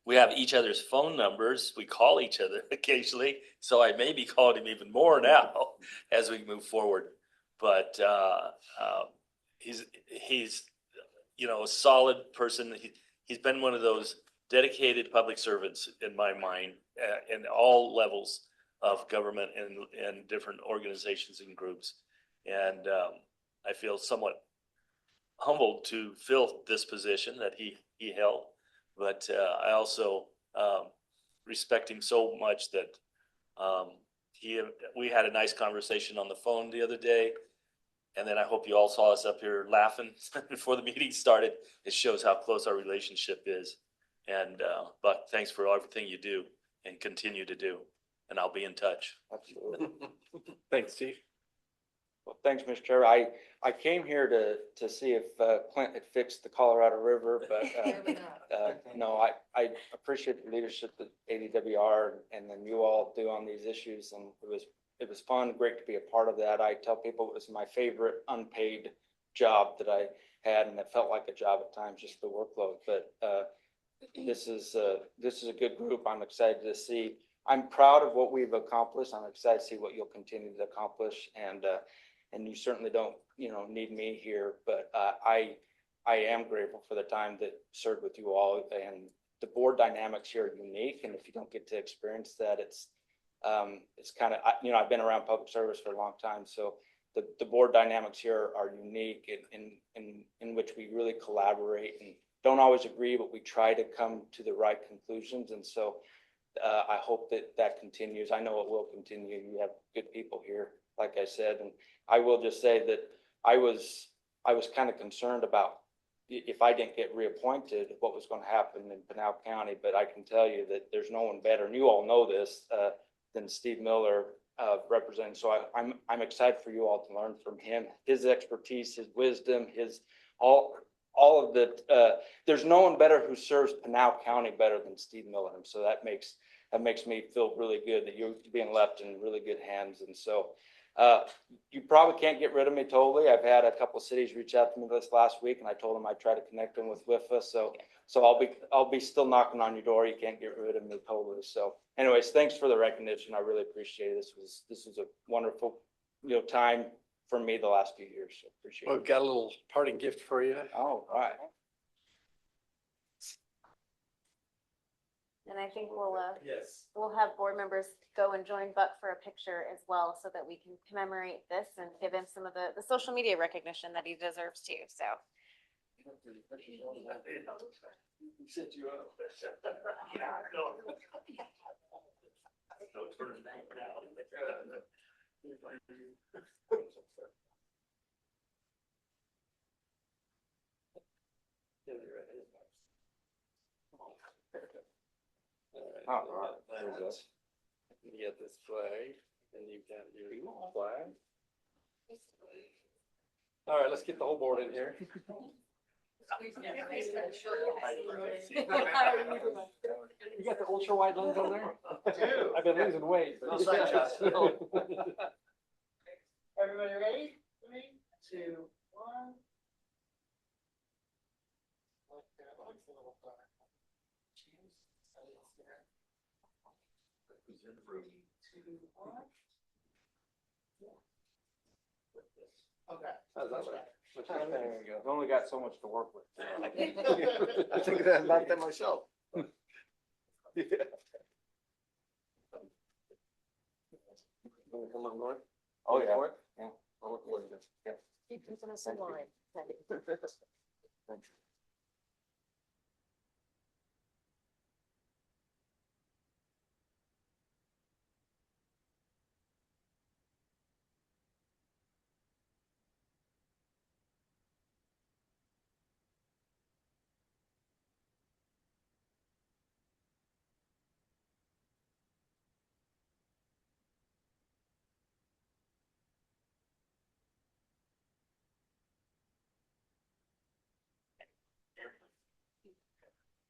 We have each other's phone numbers. We call each other occasionally. So I may be calling him even more now as we move forward. But he's you know, a solid person. He's been one of those dedicated public servants in my mind in all levels of government and different organizations and groups. And I feel somewhat humbled to fill this position that he held. But I also respect him so much that we had a nice conversation on the phone the other day. And then I hope you all saw us up here laughing before the meeting started. It shows how close our relationship is. And Buck, thanks for everything you do and continue to do. And I'll be in touch. Absolutely. Thanks, Steve. Well, thanks, Mr. Chair. I came here to see if Clint had fixed the Colorado River, but no, I appreciate the leadership that ADWR and then you all do on these issues. And it was fun, great to be a part of that. I tell people it was my favorite unpaid job that I had, and it felt like a job at times, just the workload. But this is a good group. I'm excited to see. I'm proud of what we've accomplished. I'm excited to see what you'll continue to accomplish. And you certainly don't, need me here, but I am grateful for the time that served with you all. And the board dynamics here are unique. And if you don't get to experience that, it's kind of, I've been around public service for a long time. So the board dynamics here are unique in which we really collaborate and don't always agree, but we try to come to the right conclusions. And so I hope that continues. I know it will continue. You have good people here, like I said. And I will just say that I was kind of concerned about if I didn't get reappointed, what was going to happen in Pinal County. But I can tell you that there's no one better, and you all know this, than Steve Miller representing. So I'm excited for you all to learn from him, his expertise, his wisdom, his all of the. There's no one better who serves Pinal County better than Steve Miller. And so that makes me feel really good that you're being left in really good hands. And so you probably can't get rid of me totally. I've had a couple of cities reach out to me this last week, and I told them I'd try to connect them with WIFA. So I'll be still knocking on your door. You can't get rid of me totally. So anyways, thanks for the recognition. I really appreciate it. This was a wonderful, time for me the last few years. So appreciate Well, it. we've got a little parting gift for you. All right. And I think Yes. we'll have board members go and join Buck for a picture as well, so that we can commemorate this and give him some of the social media recognition that he deserves too. So. All right. There we go. You get this flag, and you've got your flag. All right, let's get the whole board in here. You got the ultra wide lens on there? I've been losing weight. No sweat, Josh. Everybody ready? 3, 2, 1. Okay. How's that look? There you go. I've only got so much to work with. I think that about that myself. Yeah. Come on, Lauren. Oh, yeah. For it? Yeah. I'll look for it. Yeah. Keep keeping us in line. Thanks.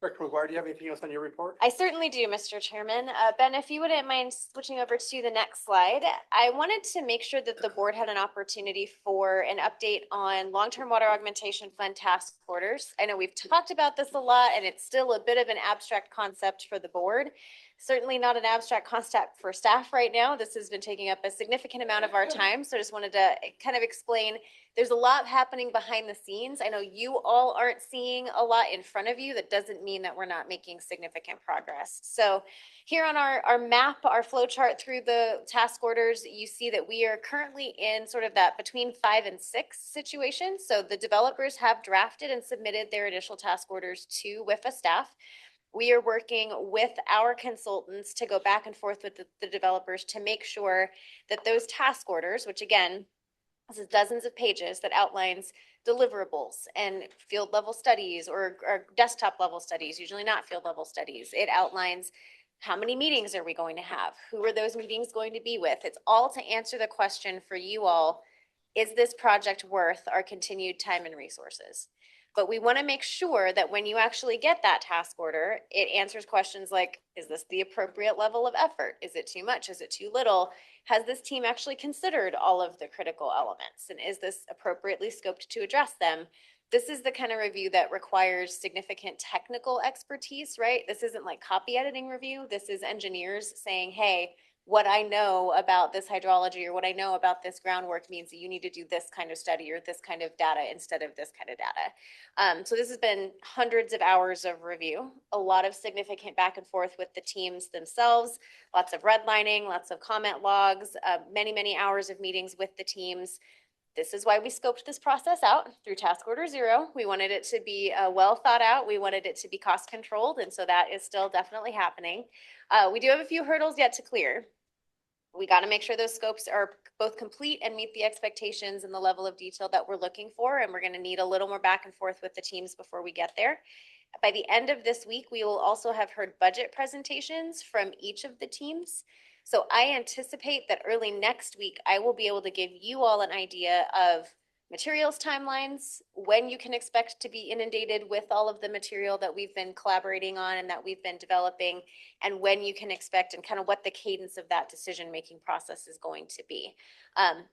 Director McGuire, do you have anything else on your report? I certainly do, Mr. Chairman. Ben, if you wouldn't mind switching over to the next slide, I wanted to make sure that the board had an opportunity for an update on long-term water augmentation fund task orders. I know we've talked about this a lot, and it's still a bit of an abstract concept for the board. Certainly not an abstract concept for staff right now. This has been taking up a significant amount of our time, so I just wanted to kind of explain. There's a lot happening behind the scenes. I know you all aren't seeing a lot in front of you. That doesn't mean that we're not making significant progress. So here on our map, our flow chart through the task orders, you see that we are currently in sort of that between 5 and 6 situation. So the developers have drafted and submitted their initial task orders to WIFA staff. We are working with our consultants to go back and forth with the developers to make sure that those task orders, which again, this is dozens of pages that outlines deliverables and field level studies or desktop level studies, usually not field level studies. It outlines how many meetings are we going to have? Who are those meetings going to be with? It's all to answer the question for you all, is this project worth our continued time and resources? But we want to make sure that when you actually get that task order, it answers questions like, is this the appropriate level of effort? Is it too much? Is it too little? Has this team actually considered all of the critical elements? And is this appropriately scoped to address them? This is the kind of review that requires significant technical expertise, right? This isn't like copy editing review. This is engineers saying, hey, what I know about this hydrology or what I know about this groundwork means that you need to do this kind of study or this kind of data instead of this kind of data. So this has been hundreds of hours of review, a lot of significant back and forth with the teams themselves, lots of redlining, lots of comment logs, many, many hours of meetings with the teams. This is why we scoped this process out through task order 0. We wanted it to be well thought out. We wanted it to be cost controlled. And so that is still definitely happening. We do have a few hurdles yet to clear. We got to make sure those scopes are both complete and meet the expectations and the level of detail that we're looking for. And we're going to need a little more back and forth with the teams before we get there. By the end of this week, we will also have heard budget presentations from each of the teams. So I anticipate that early next week, I will be able to give you all an idea of materials timelines, when you can expect to be inundated with all of the material that we've been collaborating on and that we've been developing, and when you can expect and kind of what the cadence of that decision-making process is going to be.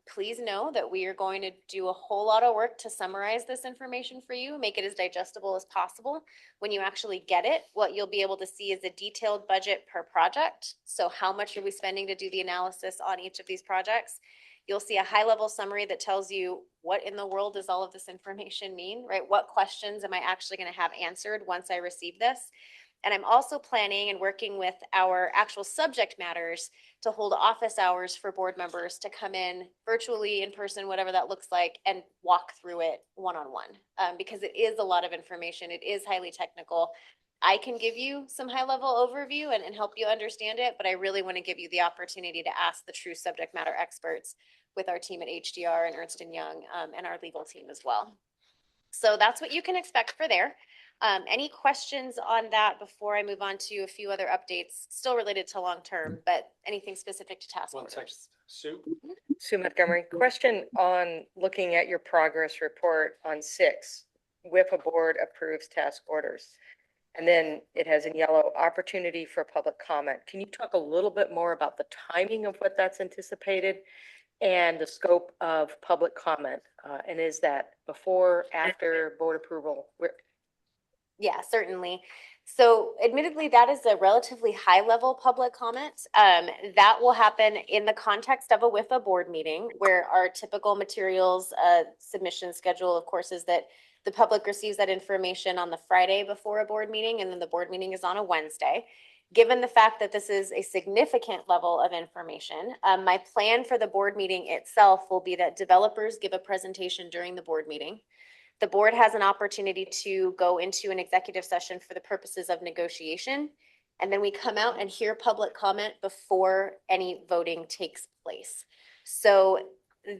Please know that we are going to do a whole lot of work to summarize this information for you, make it as digestible as possible. When you actually get it, what you'll be able to see is a detailed budget per project. So how much are we spending to do the analysis on each of these projects? You'll see a high-level summary that tells you what in the world does all of this information mean, right? What questions am I actually going to have answered once I receive this? And I'm also planning and working with our actual subject matters to hold office hours for board members to come in virtually, in person, whatever that looks like, and walk through it one-on-one, because it is a lot of information. It is highly technical. I can give you some high-level overview and help you understand it, but I really want to give you the opportunity to ask the true subject matter experts with our team at HDR and Ernst & Young, and our legal team as well. So that's what you can expect for there. Any questions on that before I move on to a few other updates, still related to long-term, but anything specific to task One second. orders? Sue? Sue Montgomery, question on looking at your progress report on 6, WIFA board approves task orders. And then it has in yellow, opportunity for public comment. Can you talk a little bit more about the timing of what that's anticipated and the scope of public comment? And is that before, after board approval? Yeah, certainly. So admittedly, that is a relatively high-level public comment. That will happen in the context of a WIFA board meeting where our typical materials submission schedule, of course, is that the public receives that information on the Friday before a board meeting, and then the board meeting is on a Wednesday. Given the fact that this is a significant level of information, my plan for the board meeting itself will be that developers give a presentation during the board meeting. The board has an opportunity to go into an executive session for the purposes of negotiation. And then we come out and hear public comment before any voting takes place. So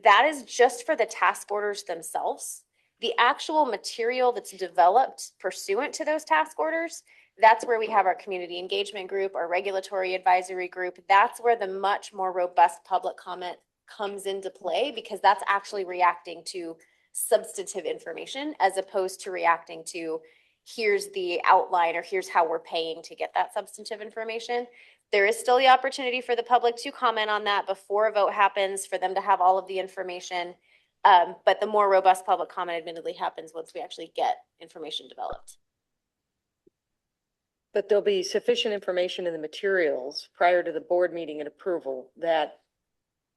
that is just for the task orders themselves. The actual material that's developed pursuant to those task orders, that's where we have our community engagement group, our regulatory advisory group. That's where the much more robust public comment comes into play, because that's actually reacting to substantive information as opposed to reacting to here's the outline or here's how we're paying to get that substantive information. There is still the opportunity for the public to comment on that before a vote happens, for them to have all of the information. But the more robust public comment admittedly happens once we actually get information developed. But there'll be sufficient information in the materials prior to the board meeting and approval that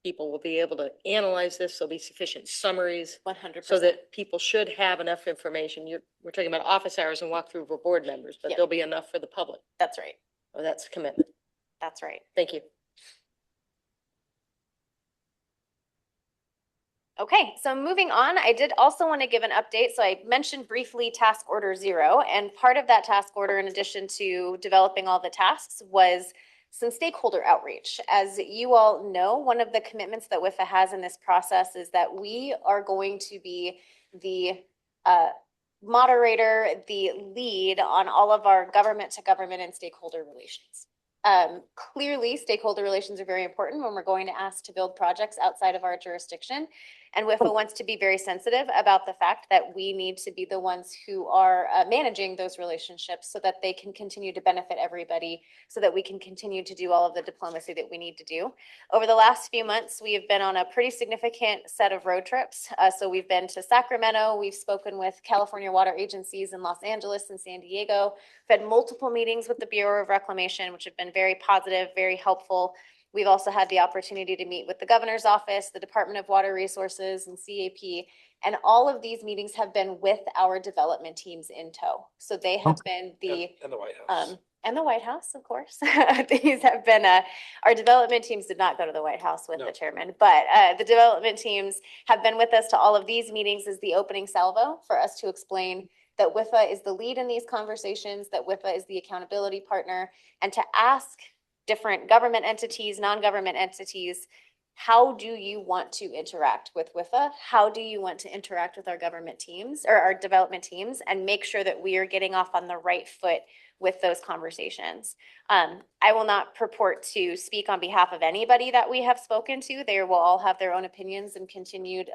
people will be able to analyze this. There'll be sufficient summaries 100%. so that people should have enough information. We're talking about office hours and walkthrough for board members, but Yep. there'll be enough for the public. That's right. Oh, that's commitment. That's right. Thank you. Okay, so moving on, I did also want to give an update. So I mentioned briefly task order 0, and part of that task order, in addition to developing all the tasks, was some stakeholder outreach. As you all know, one of the commitments that WIFA has in this process is that we are going to be the moderator, the lead on all of our government to government and stakeholder relations. Clearly, stakeholder relations are very important when we're going to ask to build projects outside of our jurisdiction. And WIFA wants to be very sensitive about the fact that we need to be the ones who are managing those relationships so that they can continue to benefit everybody, so that we can continue to do all of the diplomacy that we need to do. Over the last few months, we have been on a pretty significant set of road trips. So we've been to Sacramento, we've spoken with California water agencies in Los Angeles and San Diego. We've had multiple meetings with the Bureau of Reclamation, which have been very positive, very helpful. We've also had the opportunity to meet with the governor's office, the Department of Water Resources, and CAP. And all of these meetings have been with our development teams in tow. So they have been the And the White House. and the White House, of course. These have been our development teams did not go to the White House with No. the chairman, but the development teams have been with us to all of these meetings as the opening salvo for us to explain that WIFA is the lead in these conversations, that WIFA is the accountability partner, and to ask different government entities, non-government entities, how do you want to interact with WIFA? How do you want to interact with our government teams or our development teams, and make sure that we are getting off on the right foot with those conversations? I will not purport to speak on behalf of anybody that we have spoken to. They will all have their own opinions and continued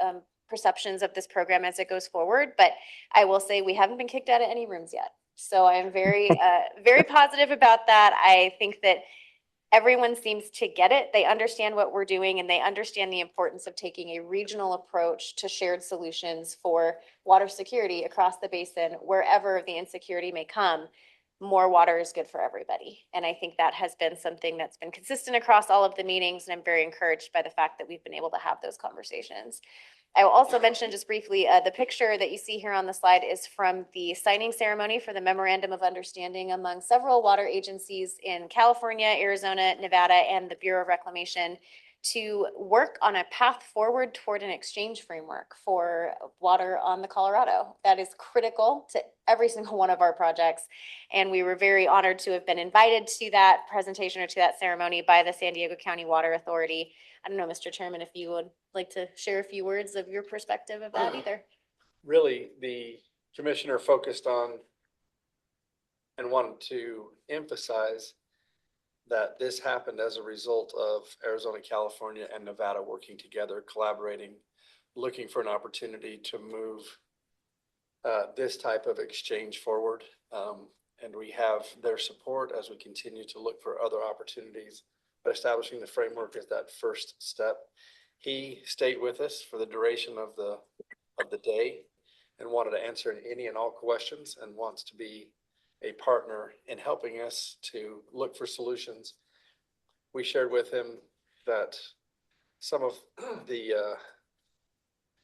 perceptions of this program as it goes forward. But I will say we haven't been kicked out of any rooms yet. So I'm very, very positive about that. I think that everyone seems to get it. They understand what we're doing, and they understand the importance of taking a regional approach to shared solutions for water security across the basin. Wherever the insecurity may come, more water is good for everybody. And I think that has been something that's been consistent across all of the meetings, and I'm very encouraged by the fact that we've been able to have those conversations. I will also mention just briefly, the picture that you see here on the slide is from the signing ceremony for the Memorandum of Understanding among several water agencies in California, Arizona, Nevada, and the Bureau of Reclamation to work on a path forward toward an exchange framework for water on the Colorado. That is critical to every single one of our projects. And we were very honored to have been invited to that presentation or to that ceremony by the San Diego County Water Authority. I don't know, Mr. Chairman, if you would like to share a few words of your perspective of that either. Really, the commissioner focused on and wanted to emphasize that this happened as a result of Arizona, California, and Nevada working together, collaborating, looking for an opportunity to move this type of exchange forward. And we have their support as we continue to look for other opportunities, but establishing the framework is that first step. He stayed with us for the duration of the day and wanted to answer any and all questions and wants to be a partner in helping us to look for solutions. We shared with him that some of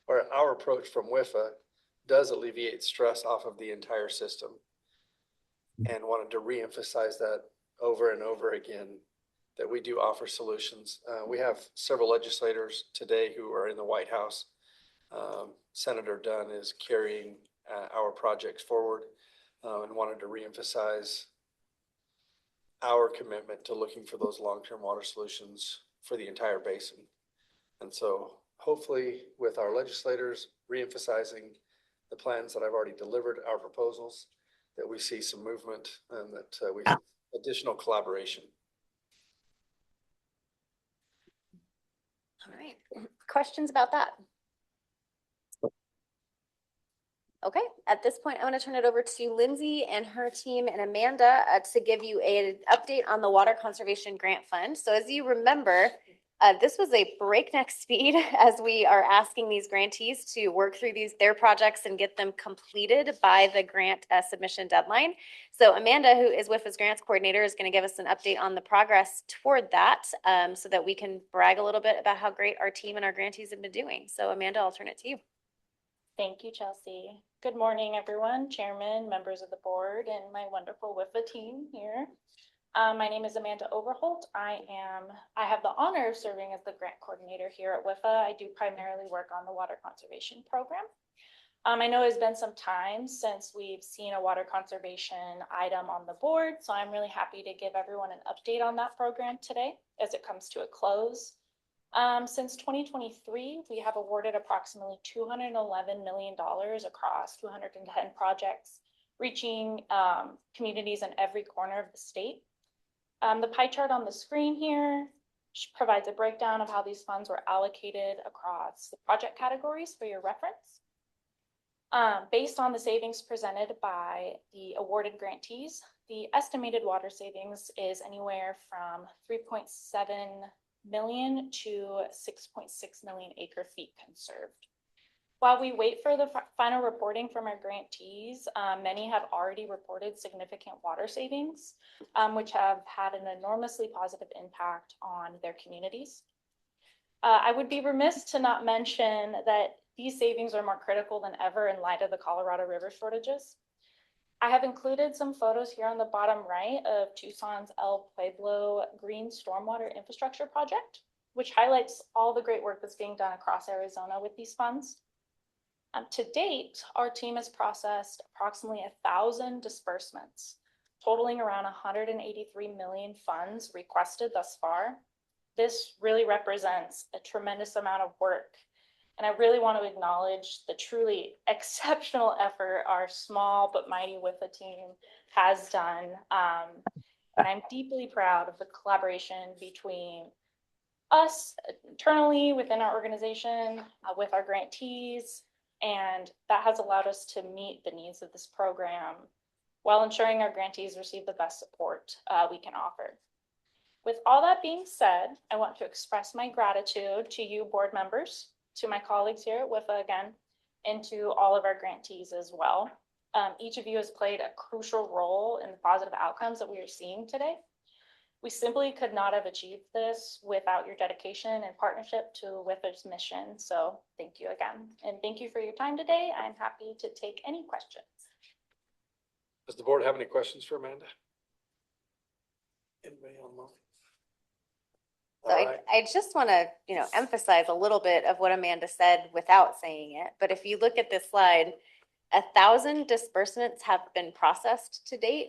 our approach from WIFA does alleviate stress off of the entire system, and wanted to reemphasize that over and over again, that we do offer solutions. We have several legislators today who are in the White House. Senator Dunn is carrying our projects forward, and wanted to reemphasize our commitment to looking for those long-term water solutions for the entire basin. And so hopefully with our legislators reemphasizing the plans that I've already delivered, our proposals, that we see some movement and that we see additional collaboration. All right, questions about that? Okay, at this point, I want to turn it over to Lindsay and her team and Amanda to give you an update on the Water Conservation Grant Fund. So as you remember, this was a breakneck speed as we are asking these grantees to work through their projects and get them completed by the grant submission deadline. So Amanda, who is WIFA's grants coordinator, is going to give us an update on the progress toward that, so that we can brag a little bit about how great our team and our grantees have been doing. So Amanda, I'll turn it to you. Thank you, Chelsea. Good morning, everyone, chairman, members of the board, and my wonderful WIFA team here. My name is Amanda Overholt. I have the honor of serving as the grant coordinator here at WIFA. I do primarily work on the water conservation program. I know it's been some time since we've seen a water conservation item on the board, so I'm really happy to give everyone an update on that program today as it comes to a close. Since 2023, we have awarded approximately $211 million across 210 projects, reaching communities in every corner of the state. The pie chart on the screen here provides a breakdown of how these funds were allocated across the project categories for your reference. Based on the savings presented by the awarded grantees, the estimated water savings is anywhere from 3.7 million to 6.6 million acre feet conserved. While we wait for the final reporting from our grantees, many have already reported significant water savings, which have had an enormously positive impact on their communities. I would be remiss to not mention that these savings are more critical than ever in light of the Colorado River shortages. I have included some photos here on the bottom right of Tucson's El Pueblo Green Stormwater Infrastructure Project, which highlights all the great work that's being done across Arizona with these funds. To date, our team has processed approximately 1,000 disbursements, totaling around 183 million funds requested thus far. This really represents a tremendous amount of work. And I really want to acknowledge the truly exceptional effort our small but mighty WIFA team has done. And I'm deeply proud of the collaboration between us internally within our organization, with our grantees, and that has allowed us to meet the needs of this program while ensuring our grantees receive the best support we can offer. With all that being said, I want to express my gratitude to you board members, to my colleagues here at WIFA again, and to all of our grantees as well. Each of you has played a crucial role in the positive outcomes that we are seeing today. We simply could not have achieved this without your dedication and partnership to WIFA's mission. So thank you again. And thank you for your time today. I'm happy to take any questions. Does the board have any questions for Amanda? Anybody online? So I just want to, emphasize a little bit of what Amanda said without saying it. But if you look at this slide, 1,000 disbursements have been processed to date.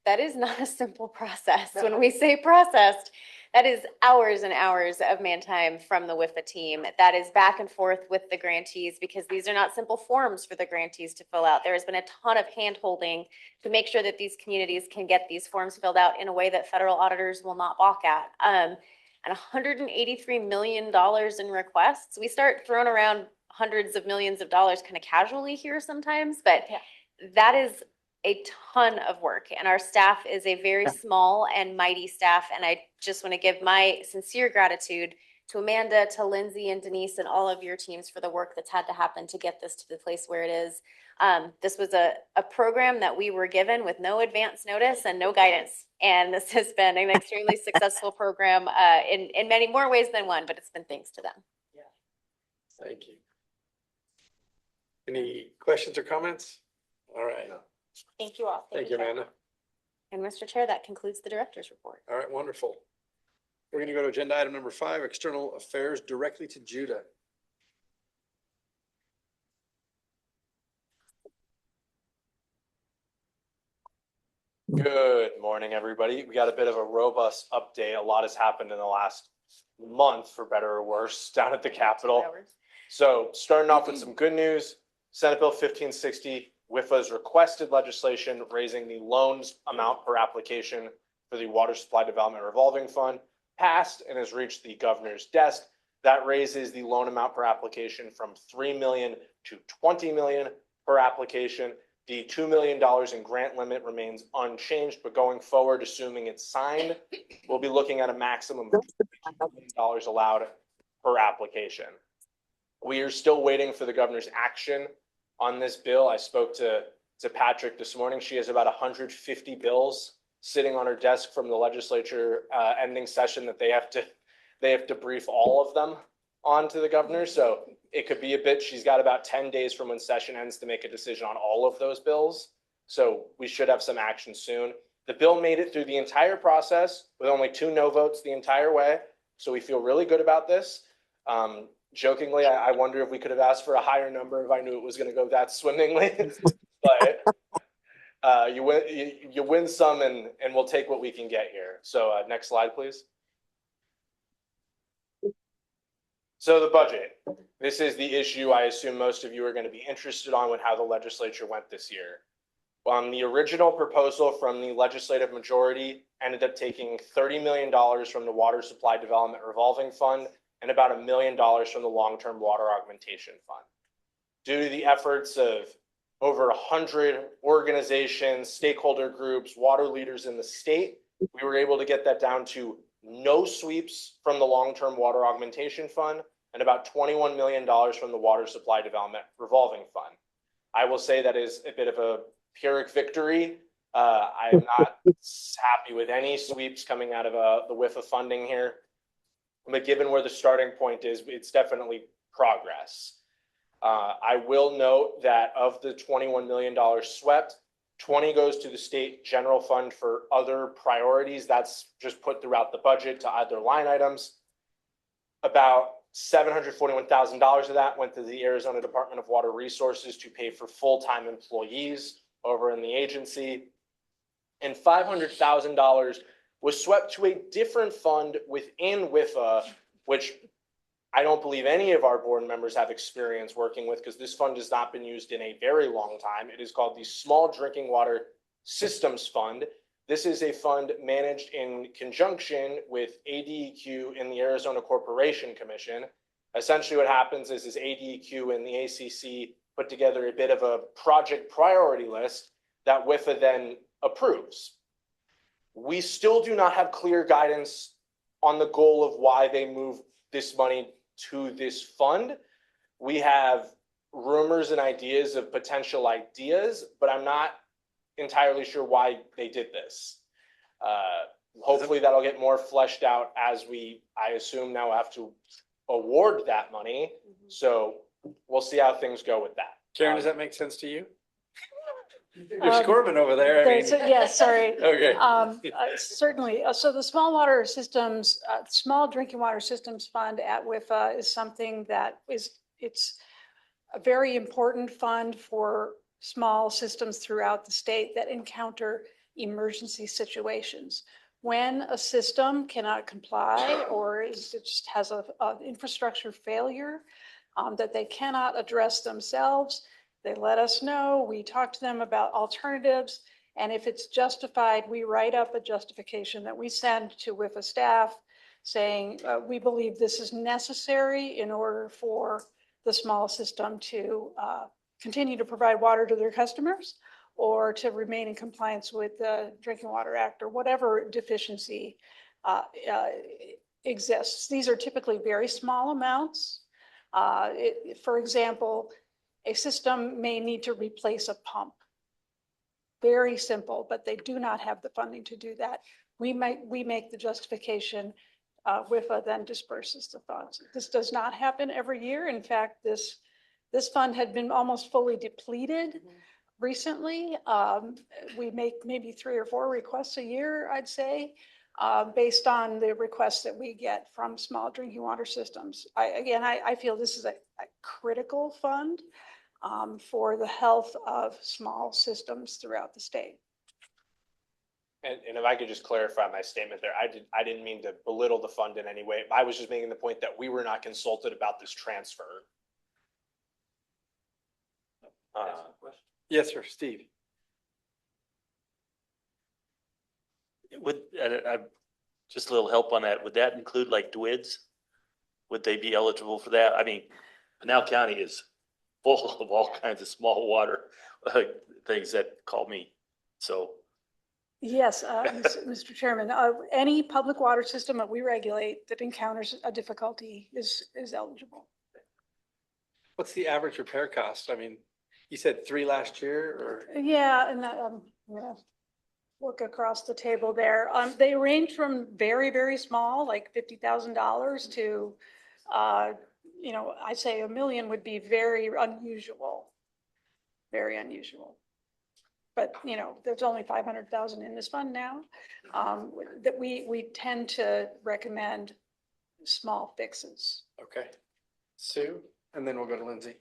That is not a simple process. When we say processed, That is hours and hours of man time from the WIFA team. That is back and forth with the grantees because these are not simple forms for the grantees to fill out. There has been a ton of hand holding to make sure that these communities can get these forms filled out in a way that federal auditors will not balk at. And $183 million in requests. We start throwing around hundreds of millions of dollars kind of casually here sometimes, but that is a ton of work, and our staff is a very small and mighty staff. And I just want to give my sincere gratitude to Amanda, to Lindsay and Denise and all of your teams for the work that's had to happen to get this to the place where it is. This was a program that we were given with no advance notice and no guidance. And this has been an extremely successful program in many more ways than one, but it's been thanks to them. Thank you. Any questions or comments? All right. Thank you all. Thank you, Amanda. And Mr. Chair, that concludes the director's report. All right, wonderful. We're going to go to agenda item number 5, external affairs, directly to Judah. Good morning, everybody. We got a bit of a robust update. A lot has happened in the last month, for better or worse, down at the Capitol. So starting off with some good news, Senate Bill 1560, WIFA's requested legislation raising the loans amount per application for the Water Supply Development Revolving Fund passed and has reached the governor's desk. That raises the loan amount per application from $3 million to $20 million per application. The $2 million in grant limit remains unchanged, but going forward, assuming it's signed, we'll be looking at a maximum of $2 million allowed per application. We are still waiting for the governor's action on this bill. I spoke to Patrick this morning. She has about 150 bills sitting on her desk from the legislature ending session that they have to brief all of them on to the governor. So it could be a bit. She's got about 10 days from when session ends to make a decision on all of those bills. So we should have some action soon. The bill made it through the entire process with only 2 no votes the entire way. So we feel really good about this. Jokingly, I wonder if we could have asked for a higher number if I knew it was going to go that swimmingly. But you win some, and we'll take what we can get here. So next slide, please. So the budget. This is the issue I assume most of you are going to be interested on with how the legislature went this year. The original proposal from the legislative majority ended up taking $30 million from the Water Supply Development Revolving Fund and about $1 million from the Long-Term Water Augmentation Fund. Due to the efforts of over 100 organizations, stakeholder groups, water leaders in the state, we were able to get that down to no sweeps from the Long-Term Water Augmentation Fund and about $21 million from the Water Supply Development Revolving Fund. I will say that is a bit of a Pyrrhic victory. I am not happy with any sweeps coming out of the WIFA funding here. But given where the starting point is, it's definitely progress. I will note that of the $21 million swept, 20 goes to the state general fund for other priorities. That's just put throughout the budget to other line items. About $741,000 of that went to the Arizona Department of Water Resources to pay for full-time employees over in the agency. And $500,000 was swept to a different fund within WIFA, which I don't believe any of our board members have experience working with because this fund has not been used in a very long time. It is called the Small Drinking Water Systems Fund. This is a fund managed in conjunction with ADEQ and the Arizona Corporation Commission. Essentially what happens is ADEQ and the ACC put together a bit of a project priority list that WIFA then approves. We still do not have clear guidance on the goal of why they move this money to this fund. We have rumors and ideas of potential ideas, but I'm not entirely sure why they did this. Hopefully that'll get more fleshed out as I assume now have to award that money. So we'll see how things go with that. Karen, does that make sense to you? You're Corbin over there. I mean. Yes, sorry. Okay. Certainly. So the Small Water Systems, Small Drinking Water Systems Fund at WIFA is something that it's a very important fund for small systems throughout the state that encounter emergency situations. when a system cannot comply or it just has a infrastructure failure that they cannot address themselves, they let us know. We talk to them about alternatives. And if it's justified, we write up a justification that we send to WIFA staff saying, we believe this is necessary in order for the small system to continue to provide water to their customers or to remain in compliance with the Drinking Water Act or whatever deficiency exists. These are typically very small amounts. For example, a system may need to replace a pump. Very simple, but they do not have the funding to do that. We make the justification, WIFA then disperses the funds. This does not happen every year. In fact, this fund had been almost fully depleted recently. We make maybe 3 or 4 requests a year, I'd say, based on the requests that we get from small drinking water systems. I feel this is a critical fund for the health of small systems throughout the state. And if I could just clarify my statement there, I didn't mean to belittle the fund in any way. I was just making the point that we were not consulted about this transfer. Yes, sir, Steve. Would, just a little help on that, would that include like DWIDs? Would they be eligible for that? I mean, Pinal County is full of all kinds of small water things that call me, so. Yes, Mr. Chairman, any public water system that we regulate that encounters a difficulty is eligible. What's the average repair cost? I mean, you said 3 last year or? Yeah, and that, look across the table there. They range from very, very small, like $50,000 to, I say $1 million would be very unusual, very unusual. But, there's only 500,000 in this fund now. That we tend to recommend small fixes. Okay. Sue, and then we'll go to Lindsay.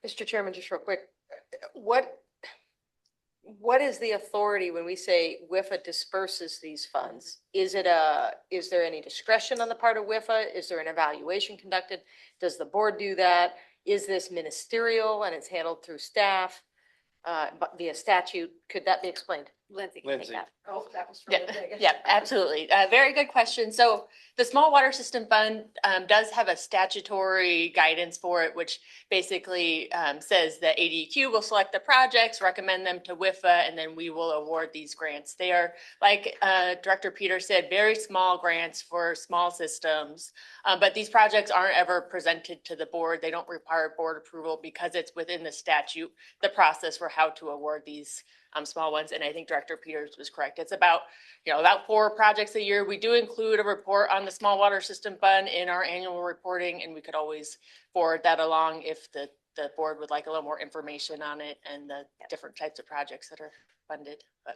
Mr. Chairman, just real quick, what is the authority when we say WIFA disperses these funds? Is there any discretion on the part of WIFA? Is there an evaluation conducted? Does the board do that? Is this ministerial and it's handled through staff but via statute? Could that be explained? Lindsay can take Lindsay. that. Oh, that was. Yeah, absolutely. Very good question. So the Small Water System Fund does have a statutory guidance for it, which basically says that ADQ will select the projects, recommend them to WIFA, and then we will award these grants. They are, like Director Peter said, very small grants for small systems, but these projects aren't ever presented to the board. They don't require board approval because it's within the statute, the process for how to award these small ones. And I think Director Peters was correct. It's about 4 projects a year. We do include a report on the Small Water System Fund in our annual reporting, and we could always forward that along if the board would like a little more information on it and the different types of projects that are funded. But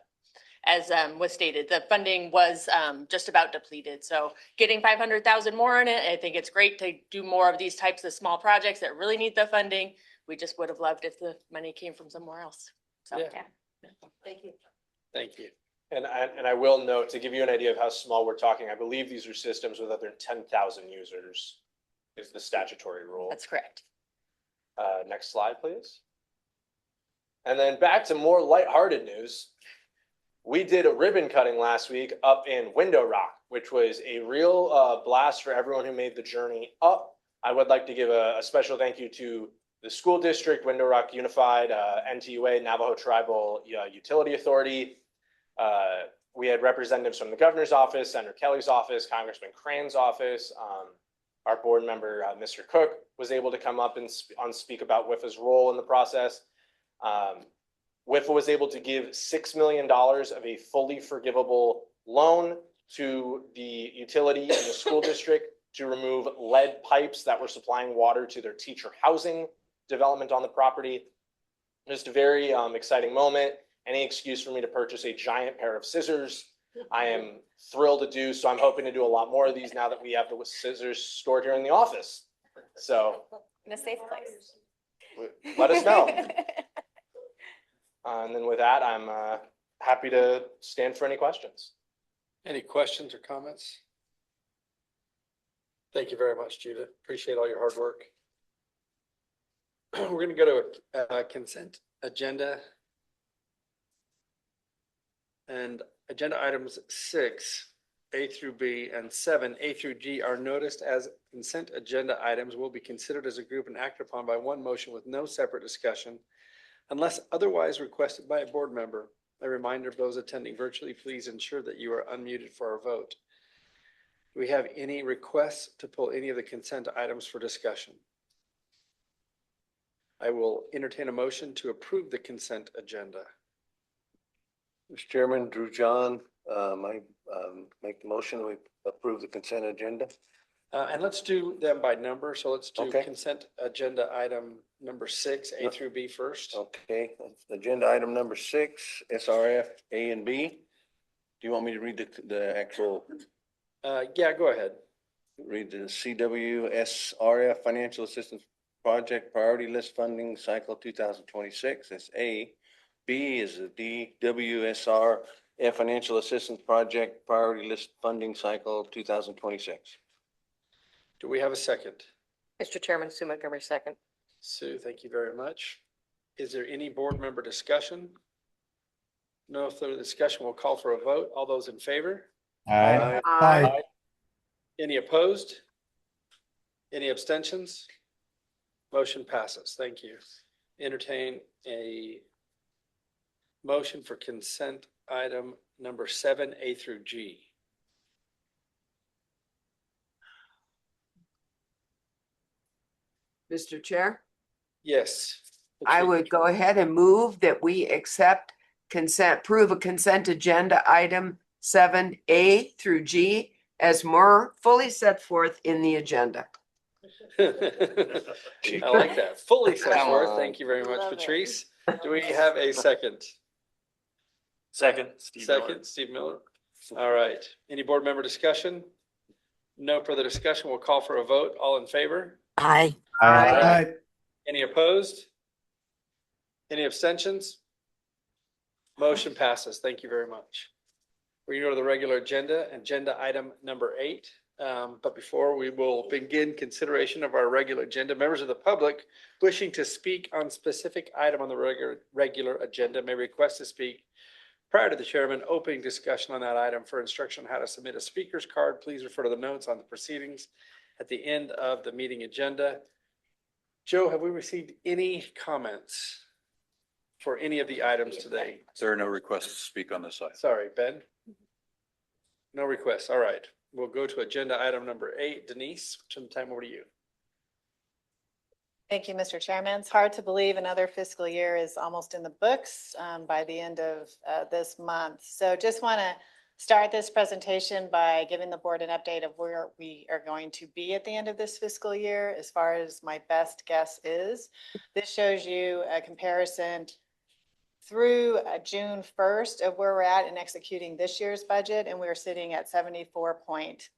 as was stated, the funding was just about depleted. So getting 500,000 more in it, I think it's great to do more of these types of small projects that really need the funding. We just would have loved if the money came from somewhere else. So Yeah. Thank you. Thank you. And I will note, to give you an idea of how small we're talking, I believe these are systems with other than 10,000 users is the statutory rule. that's correct. Next slide, please. And then back to more lighthearted news. We did a ribbon cutting last week up in Window Rock, which was a real blast for everyone who made the journey up. I would like to give a special thank you to the school district, Window Rock Unified, NTUA, Navajo Tribal Utility Authority. We had representatives from the governor's office, Senator Kelly's office, Congressman Crane's office. Our board member, Mr. Cook, was able to come up and speak about WIFA's role in the process. WIFA was able to give $6 million of a fully forgivable loan to the utility and the school district to remove lead pipes that were supplying water to their teacher housing development on the property. Just a very exciting moment. Any excuse for me to purchase a giant pair of scissors, I am thrilled to do. So I'm hoping to do a lot more of these now that we have the scissors stored here in the office. So In a safe place. let us know. And then with that, I'm happy to stand for any questions. Any questions or comments? Thank you very much, Judith. Appreciate all your hard work. We're gonna go to a consent agenda. And agenda items 6, A through B, and 7, A through G are noticed as consent agenda items, will be considered as a group and acted upon by one motion with no separate discussion unless otherwise requested by a board member. A reminder of those attending virtually, please ensure that you are unmuted for our vote. Do we have any requests to pull any of the consent items for discussion? I will entertain a motion to approve the consent agenda. Mr. Chairman, Drew John, I make the motion, we approve the consent agenda. And let's do them by number. So let's do Okay. consent agenda item number 6, A through B first. Okay, agenda item number 6, SRF A and B. Do you want me to read the actual, Yeah, go ahead. read the CWSRF Financial Assistance Project Priority List Funding Cycle 2026? That's A. B is the DWSRF Financial Assistance Project Priority List Funding Cycle 2026. Do we have a second? Mr. Chairman, Sue Montgomery, second. Sue, thank you very much. Is there any board member discussion? No further discussion. We'll call for a vote. All those in favor? Aye. Aye. Any opposed? Any abstentions? Motion passes. Thank you. Entertain a motion for consent item number 7, A through G. Mr. Chair, Yes. I would go ahead and move that we accept approve a consent agenda item 7A through G as more fully set forth in the agenda. I like that. Fully set Come forth. on. Thank you very much, Love it. Patrice. Do we have a second? Second, Steve Miller. Second, Steve Miller. All right. Any board member discussion? No further discussion. We'll call for a vote. All in favor? Aye. Aye. Any opposed? Any abstentions? Motion passes. Thank you very much. We go to the regular agenda, agenda item number 8. But before we will begin consideration of our regular agenda, members of the public wishing to speak on specific item on the regular agenda may request to speak prior to the chairman opening discussion on that item. For instruction on how to submit a speaker's card, please refer to the notes on the proceedings at the end of the meeting agenda. Joe, have we received any comments for any of the items today? There are no requests to speak on this item. Sorry, Ben. No requests. All right. We'll go to agenda item number 8. Denise, turn the time over to you. Thank you, Mr. Chairman. It's hard to believe another fiscal year is almost in the books by the end of this month. So just want to start this presentation by giving the board an update of where we are going to be at the end of this fiscal year as far as my best guess is. This shows you a comparison through June 1st of where we're at in executing this year's budget, and we're sitting at 74.9%,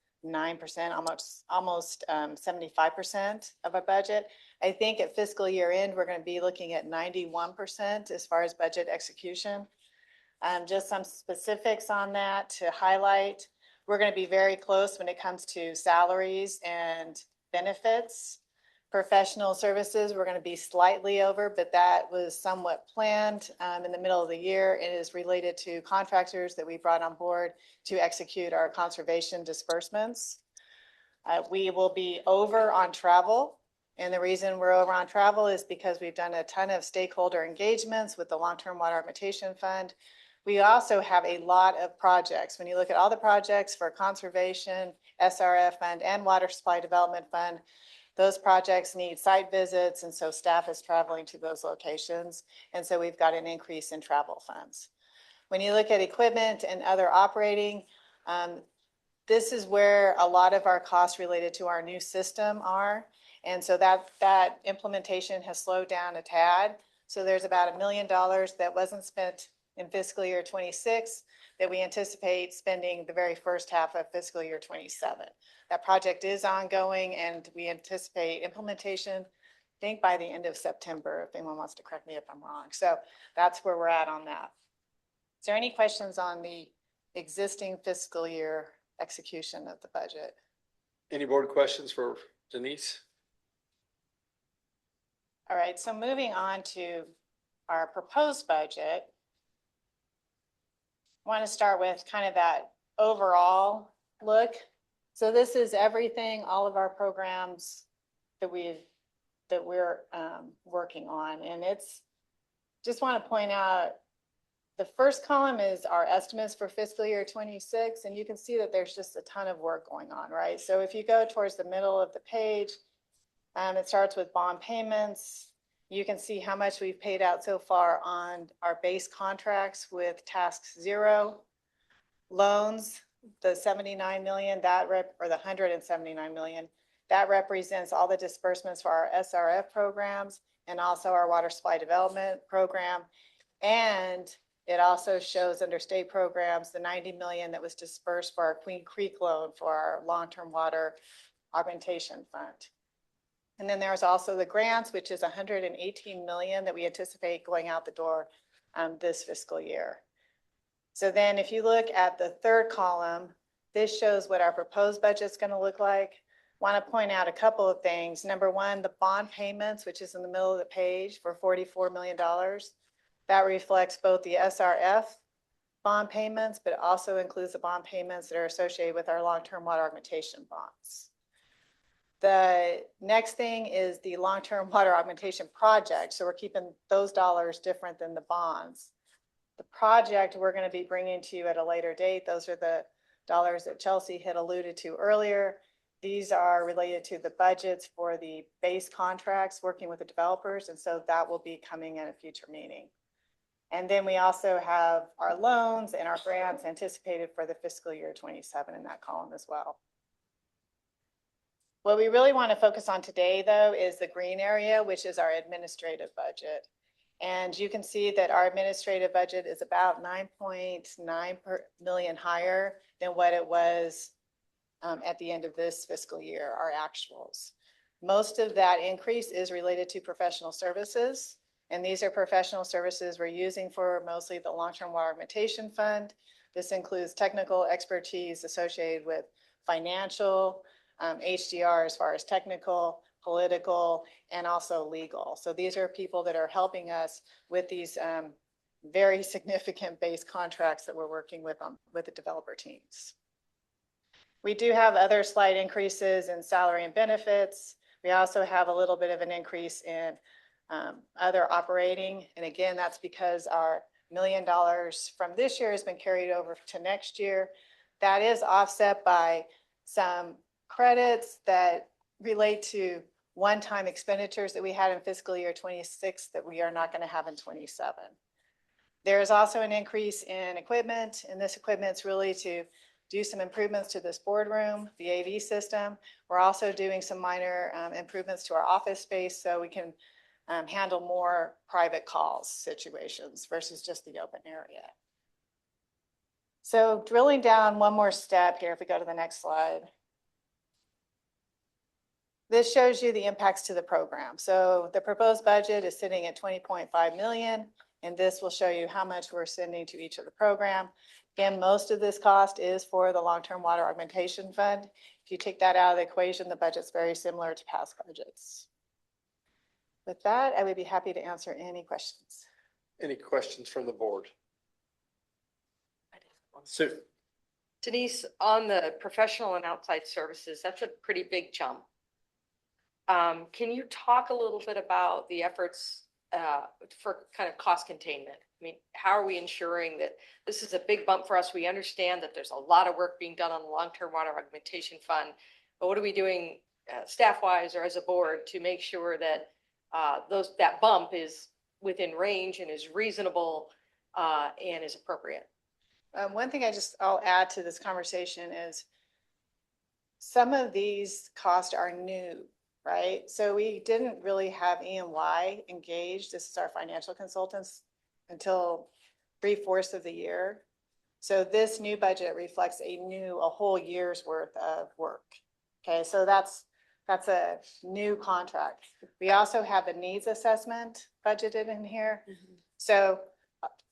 almost 75% of our budget. I think at fiscal year end, we're going to be looking at 91% as far as budget execution. Just some specifics on that to highlight. We're going to be very close when it comes to salaries and benefits. Professional services, we're going to be slightly over, but that was somewhat planned in the middle of the year. It is related to contractors that we brought on board to execute our conservation disbursements. We will be over on travel. And the reason we're over on travel is because we've done a ton of stakeholder engagements with the Long-Term Water Augmentation Fund. We also have a lot of projects. When you look at all the projects for conservation, SRF fund, and water supply development fund, those projects need site visits, and so staff is traveling to those locations. And so we've got an increase in travel funds. When you look at equipment and other operating, this is where a lot of our costs related to our new system are. And so that implementation has slowed down a tad. So there's about $1 million that wasn't spent in fiscal year 26 that we anticipate spending the very first half of fiscal year 27. That project is ongoing, and we anticipate implementation, I think, by the end of September, if anyone wants to correct me if I'm wrong. So that's where we're at on that. Is there any questions on the existing fiscal year execution of the budget. Any board questions for Denise? All right, so moving on to our proposed budget. I want to start with kind of that overall look. So this is everything, all of our programs that we're working on. And it's, just want to point out, the first column is our estimates for fiscal year 26, and you can see that there's just a ton of work going on, right? So if you go towards the middle of the page, it starts with bond payments. You can see how much we've paid out so far on our base contracts with Task Zero. Loans, the 79 million, or the 179 million, that represents all the disbursements for our SRF programs and also our water supply development program. And it also shows under state programs, the 90 million that was dispersed for our Queen Creek loan for our long-term water augmentation fund. And then there's also the grants, which is 118 million that we anticipate going out the door this fiscal year. So then if you look at the third column, this shows what our proposed budget is going to look like. Want to point out a couple of things. Number one, the bond payments, which is in the middle of the page for $44 million. That reflects both the SRF bond payments, but it also includes the bond payments that are associated with our long-term water augmentation bonds. The next thing is the long-term water augmentation project. So we're keeping those dollars different than the bonds. The project we're going to be bringing to you at a later date. Those are the dollars that Chelsea had alluded to earlier. These are related to the budgets for the base contracts working with the developers. And so that will be coming in a future meeting. And then we also have our loans and our grants anticipated for the fiscal year 27 in that column as well. What we really want to focus on today, though, is the green area, which is our administrative budget. And you can see that our administrative budget is about 9.9 million higher than what it was at the end of this fiscal year, our actuals. Most of that increase is related to professional services. And these are professional services we're using for mostly the long-term water augmentation fund. This includes technical expertise associated with financial, HDR as far as technical, political, and also legal. So these are people that are helping us with these very significant base contracts that we're working with the developer teams. We do have other slight increases in salary and benefits. We also have a little bit of an increase in other operating. And again, that's because our $1 million from this year has been carried over to next year. That is offset by some credits that relate to one-time expenditures that we had in fiscal year 26 that we are not going to have in 27. There is also an increase in equipment, and this equipment is really to do some improvements to this boardroom, the AV system. We're also doing some minor improvements to our office space so we can handle more private calls situations versus just the open area. So drilling down one more step here, if we go to the next slide. This shows you the impacts to the program. So the proposed budget is sitting at 20.5 million, and this will show you how much we're sending to each of the program. Again, most of this cost is for the long-term water augmentation fund. If you take that out of the equation, the budget's very similar to past budgets. With that, I would be happy to answer any questions. Any questions from the board? Sue. Denise, on the professional and outside services, that's a pretty big jump. Can you talk a little bit about the efforts for kind of cost containment? I mean, how are we ensuring that this is a big bump for us? We understand that there's a lot of work being done on the long-term water augmentation fund, but what are we doing staff-wise or as a board to make sure that that bump is within range and is reasonable and is appropriate? One thing I'll add to this conversation is some of these costs are new, right? So we didn't really have E&Y engaged. This is our financial consultants until 3/4 of the year. So this new budget reflects a whole year's worth of work. Okay, so that's a new contract. We also have a needs assessment budgeted in here. So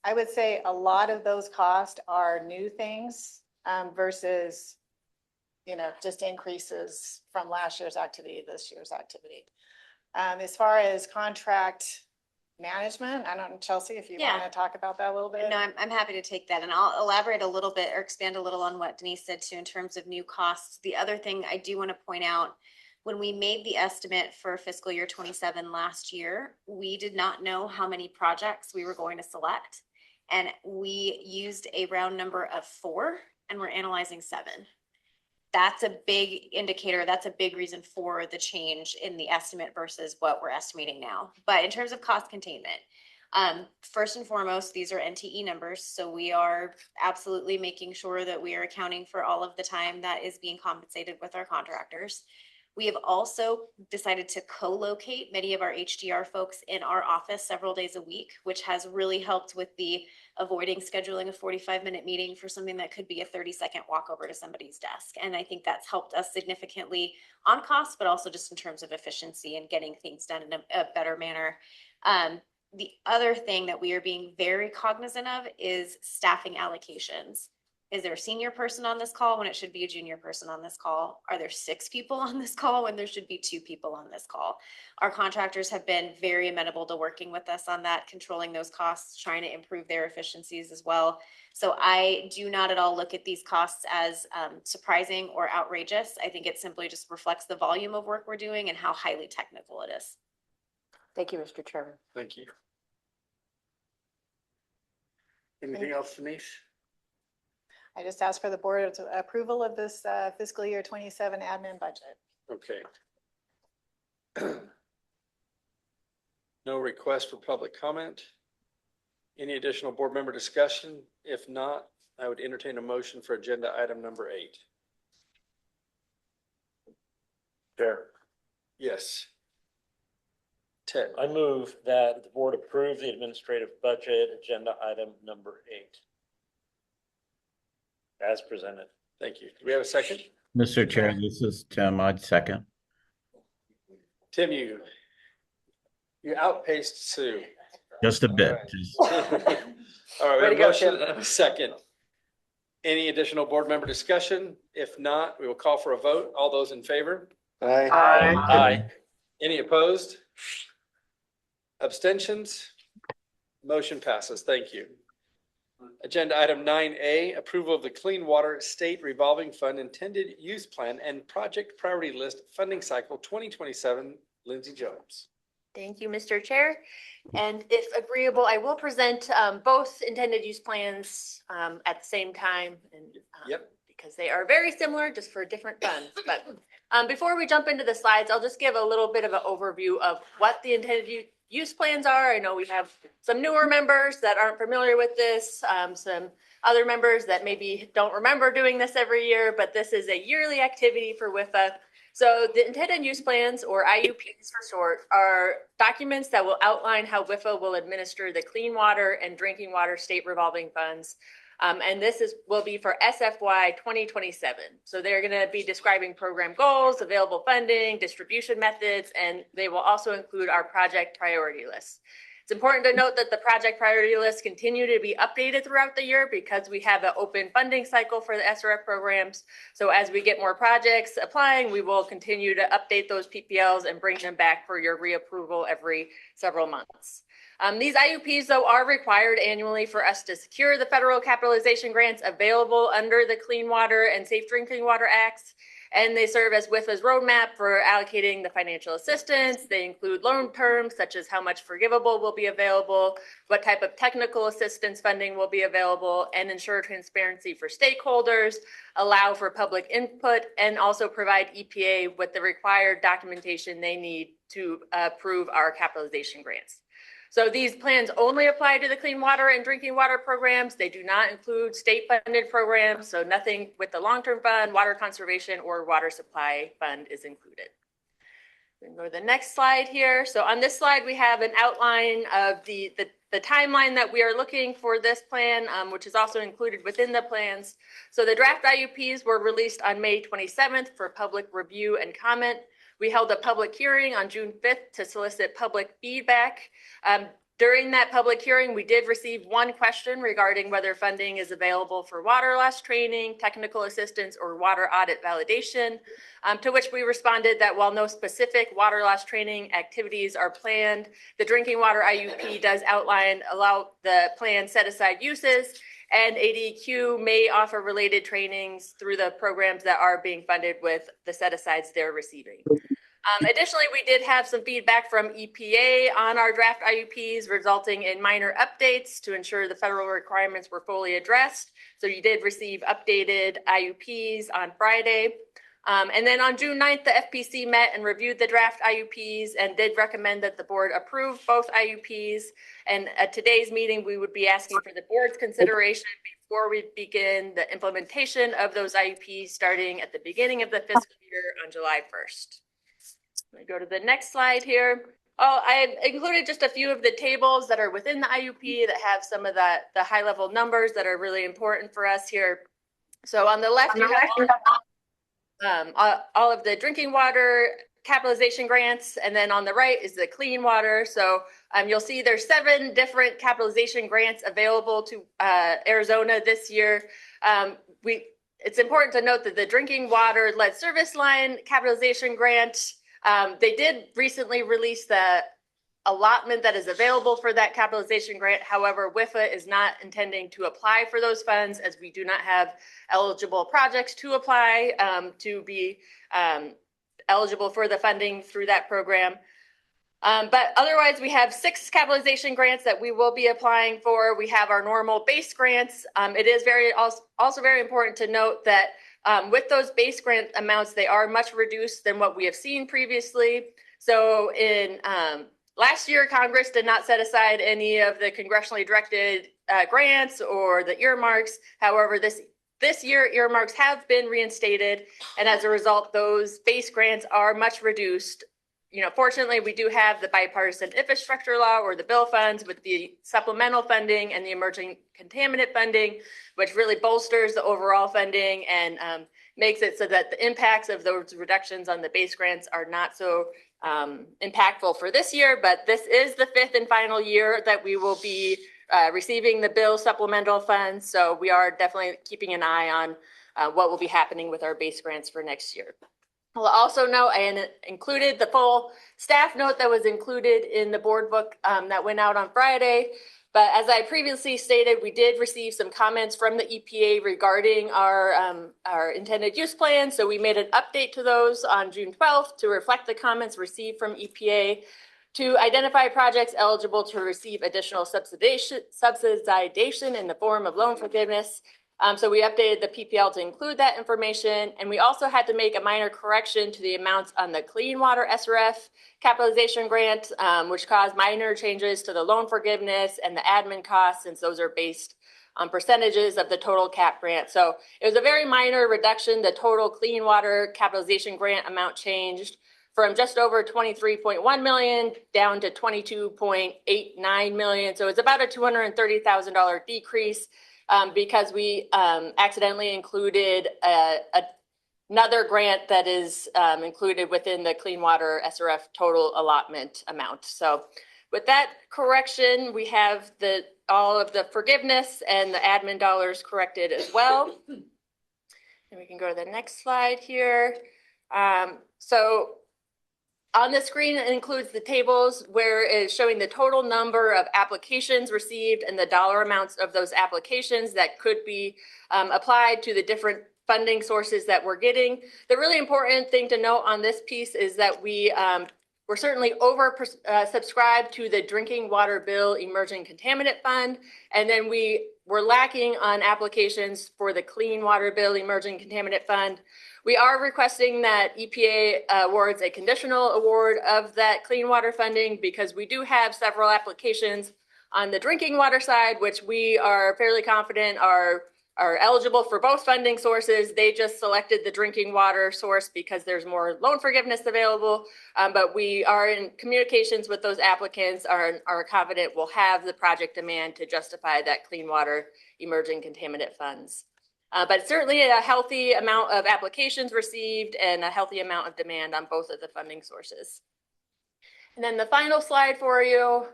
I would say a lot of those costs are new things versus, just increases from last year's activity, this year's activity. As far as contract management, I don't know, Chelsea, if you Yeah. want to talk about that a little bit. No, I'm happy to take that, and I'll elaborate a little bit or expand a little on what Denise said too in terms of new costs. The other thing I do want to point out, when we made the estimate for fiscal year 27 last year, we did not know how many projects we were going to select. And we used a round number of 4 and we're analyzing 7. That's a big indicator. That's a big reason for the change in the estimate versus what we're estimating now. But in terms of cost containment, first and foremost, these are NTE numbers. So we are absolutely making sure that we are accounting for all of the time that is being compensated with our contractors. We have also decided to co-locate many of our HDR folks in our office several days a week, which has really helped with the avoiding scheduling a 45-minute meeting for something that could be a 30-second walk over to somebody's desk. And I think that's helped us significantly on cost, but also just in terms of efficiency and getting things done in a better manner. The other thing that we are being very cognizant of is staffing allocations. Is there a senior person on this call when it should be a junior person on this call? Are there 6 people on this call when there should be 2 people on this call? Our contractors have been very amenable to working with us on that, controlling those costs, trying to improve their efficiencies as well. So I do not at all look at these costs as surprising or outrageous. I think it simply just reflects the volume of work we're doing and how highly technical it is. Thank you, Mr. Chairman. Thank you. Anything else, Denise? I just asked for the board's approval of this fiscal year 27 admin budget. Okay. No request for public comment. Any additional board member discussion? If not, I would entertain a motion for agenda item number 8. Chair, Yes. Ted. I move that the board approve the administrative budget agenda item number 8 as presented. Thank you. Do we have a second? Mr. Chair, this is Tim. I'd second. Tim, you outpaced Sue. Just a bit. All right, we Way have to a go, motion Tim. and a second. Any additional board member discussion? If not, we will call for a vote. All those in favor? Aye. Aye. Any opposed? Abstentions? Motion passes. Thank you. Agenda item 9A, approval of the Clean Water State Revolving Fund Intended Use Plan and Project Priority List Funding Cycle 2027. Lindsay Jones. Thank you, Mr. Chair. And if agreeable, I will present both intended use plans at the same time. And Yep. because they are very similar, just for different funds. But before we jump into the slides, I'll just give a little bit of an overview of what the intended use plans are. I know we have some newer members that aren't familiar with this, some other members that maybe don't remember doing this every year, but this is a yearly activity for WIFA. So the intended use plans, or IUPs for short, are documents that will outline how WIFA will administer the clean water and drinking water state revolving funds. And this will be for SFY 2027. So they're going to be describing program goals, available funding, distribution methods, and they will also include our project priority list. It's important to note that the project priority lists continue to be updated throughout the year because we have an open funding cycle for the SRF programs. So as we get more projects applying, we will continue to update those PPLs and bring them back for your reapproval every several months. These IUPs, though, are required annually for us to secure the federal capitalization grants available under the Clean Water and Safe Drinking Water Acts. And they serve as WIFA's roadmap for allocating the financial assistance. They include loan terms, such as how much forgivable will be available, what type of technical assistance funding will be available, and ensure transparency for stakeholders, allow for public input, and also provide EPA with the required documentation they need to approve our capitalization grants. So these plans only apply to the clean water and drinking water programs. They do not include state-funded programs, so nothing with the long-term fund, water conservation, or water supply fund is included. We can go to the next slide here. So on this slide, we have an outline of the timeline that we are looking for this plan, which is also included within the plans. So the draft IUPs were released on May 27th for public review and comment. We held a public hearing on June 5th to solicit public feedback. During that public hearing, we did receive one question regarding whether funding is available for water loss training, technical assistance, or water audit validation, to which we responded that while no specific water loss training activities are planned, the drinking water IUP does allow the plan set aside uses, and ADQ may offer related trainings through the programs that are being funded with the set asides they're receiving. Additionally, we did have some feedback from EPA on our draft IUPs, resulting in minor updates to ensure the federal requirements were fully addressed. So you did receive updated IUPs on Friday. And then on June 9th, the FPC met and reviewed the draft IUPs and did recommend that the board approve both IUPs. And at today's meeting, we would be asking for the board's consideration before we begin the implementation of those IUPs starting at the beginning of the fiscal year on July 1st. Let me go to the next slide here. Oh, I included just a few of the tables that are within the IUP that have some of the high level numbers that are really important for us here. So on the left, you have all of the drinking water capitalization grants, and then on the right is the clean water. So you'll see there's 7 different capitalization grants available to Arizona this year. It's important to note that the drinking water lead service line capitalization grant, they did recently release the allotment that is available for that capitalization grant. However, WIFA is not intending to apply for those funds, as we do not have eligible projects to apply to be eligible for the funding through that program. But otherwise, we have 6 capitalization grants that we will be applying for. We have our normal base grants. It is also very important to note that with those base grant amounts, they are much reduced than what we have seen previously. So in last year, Congress did not set aside any of the congressionally directed grants or the earmarks. However, this year, earmarks have been reinstated, and as a result, those base grants are much reduced. Fortunately, we do have the bipartisan infrastructure law, or the bill funds, with the supplemental funding and the emerging contaminant funding, which really bolsters the overall funding and makes it so that the impacts of those reductions on the base grants are not so impactful for this year. But this is the 5th and final year that we will be receiving the bill supplemental funds. So we are definitely keeping an eye on what will be happening with our base grants for next year. I'll also note I included the full staff note that was included in the board book that went out on Friday. But as I previously stated, we did receive some comments from the EPA regarding our intended use plan. So we made an update to those on June 12th to reflect the comments received from EPA to identify projects eligible to receive additional subsidization in the form of loan forgiveness. So we updated the PPL to include that information, and we also had to make a minor correction to the amounts on the Clean Water SRF capitalization grant, which caused minor changes to the loan forgiveness and the admin costs, since those are based on percentages of the total cap grant. So it was a very minor reduction. The total Clean Water capitalization grant amount changed from just over 23.1 million down to 22.89 million. So it's about a $230,000 decrease. Because we accidentally included another grant that is included within the Clean Water SRF total allotment amount. So with that correction, we have all of the forgiveness and the admin dollars corrected as well. And we can go to the next slide here. So on the screen, it includes the tables where it is showing the total number of applications received and the dollar amounts of those applications that could be applied to the different funding sources that we're getting. The really important thing to note on this piece is that we're certainly subscribed to the Drinking Water Bill Emerging Contaminant Fund, and then we were lacking on applications for the Clean Water Bill Emerging Contaminant Fund. We are requesting that EPA awards a conditional award of that clean water funding, because we do have several applications on the drinking water side, which we are fairly confident are eligible for both funding sources. They just selected the drinking water source because there's more loan forgiveness available. But we are in communications with those applicants, are confident we'll have the project demand to justify that clean water emerging contaminant funds. But certainly a healthy amount of applications received and a healthy amount of demand on both of the funding sources. And then the final slide for you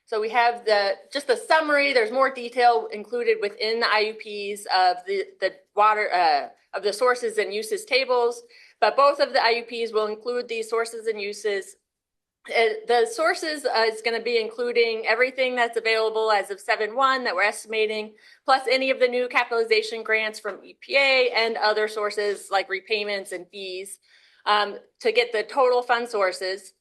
So we have just the summary. There's more detail included within the IUPs of the water, of the sources and uses tables. But both of the IUPs will include these sources and uses. The sources is going to be including everything that's available as of 7/1 that we're estimating, plus any of the new capitalization grants from EPA and other sources like repayments and fees to get the total fund sources.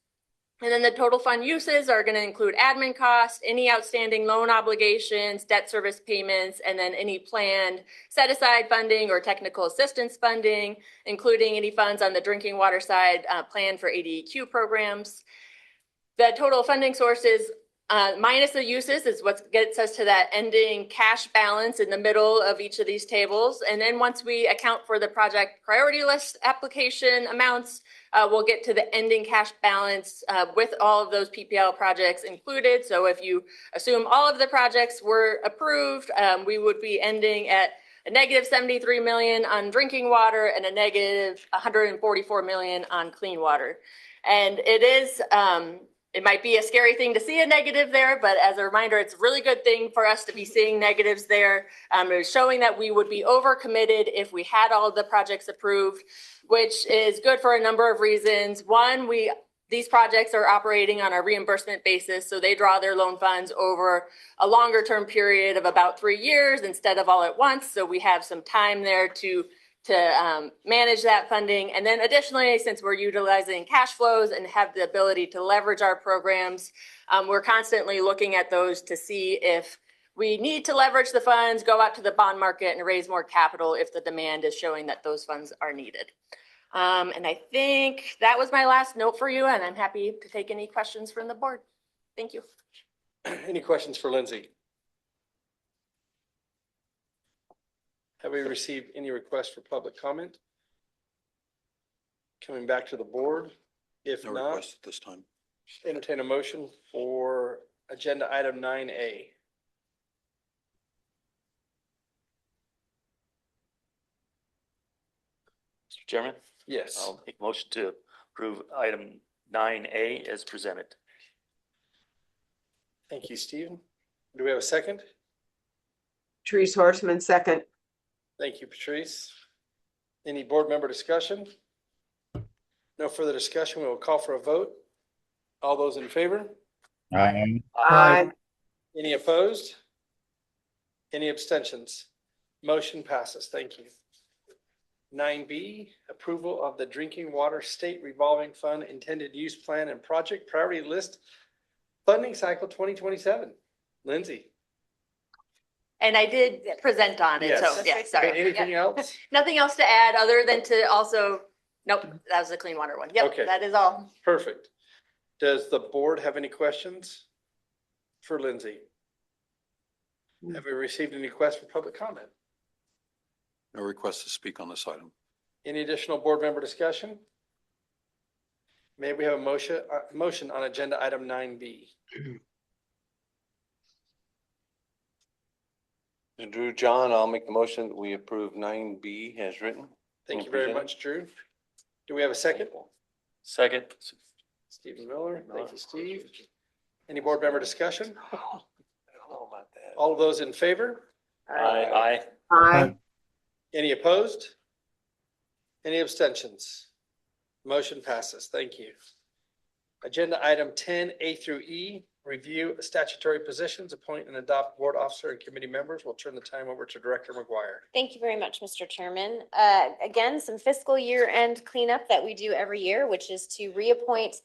And then the total fund uses are going to include admin costs, any outstanding loan obligations, debt service payments, and then any planned set-aside funding or technical assistance funding, including any funds on the drinking water side planned for ADEQ programs. The total funding sources minus the uses is what gets us to that ending cash balance in the middle of each of these tables. And then once we account for the project priority list application amounts, we'll get to the ending cash balance with all of those PPL projects included. So if you assume all of the projects were approved, we would be ending at a negative 73 million on drinking water and a negative 144 million on clean water. And it is, it might be a scary thing to see a negative there, but as a reminder, it's a really good thing for us to be seeing negatives there. It was showing that we would be overcommitted if we had all of the projects approved, which is good for a number of reasons. One, these projects are operating on a reimbursement basis, so they draw their loan funds over a longer term period of about 3 years instead of all at once. So we have some time there to manage that funding. And then additionally, since we're utilizing cash flows and have the ability to leverage our programs, we're constantly looking at those to see if we need to leverage the funds, go out to the bond market and raise more capital if the demand is showing that those funds are needed. And I think that was my last note for you, and I'm happy to take any questions from the board. Thank you. Any questions for Lindsay? Have we received any requests for public comment? Coming back to the board, if No not, request at this time. entertain a motion for agenda item 9A. Mr. Chairman, Yes. I'll make a motion to approve item 9A as presented. Thank you, Stephen. Do we have a second? Therese Horseman, second. Thank you, Patrice. Any board member discussion? No further discussion. We will call for a vote. All those in favor? Aye. Aye. Any opposed? Any abstentions? Motion passes. Thank you. 9B, approval of the Drinking Water State Revolving Fund Intended Use Plan and Project Priority List Funding Cycle 2027. Lindsay. And I did present on it, so yeah, sorry. Anything else? Nothing else to add other than to also, nope, that was the clean water one. Yep, Okay. that is all. Perfect. Does the board have any questions for Lindsay? Have we received any requests for public comment? No request to speak on this item. Any additional board member discussion? May we have a motion on agenda item 9B? And Drew, John, I'll make the motion that we approve 9B as written. Thank you very much, Drew. Do we have a second? Second. Stephen Miller. Thank you, Steve. Any board member discussion? I don't know about that. All of those in favor? Aye. Aye. Any opposed? Any abstentions? Motion passes. Thank you. Agenda item 10A through E, review statutory positions, appoint and adopt board officer and committee members. We'll turn the time over to Director McGuire. Thank you very much, Mr. Chairman. Again, some fiscal year end cleanup that we do every year, which is to reappoint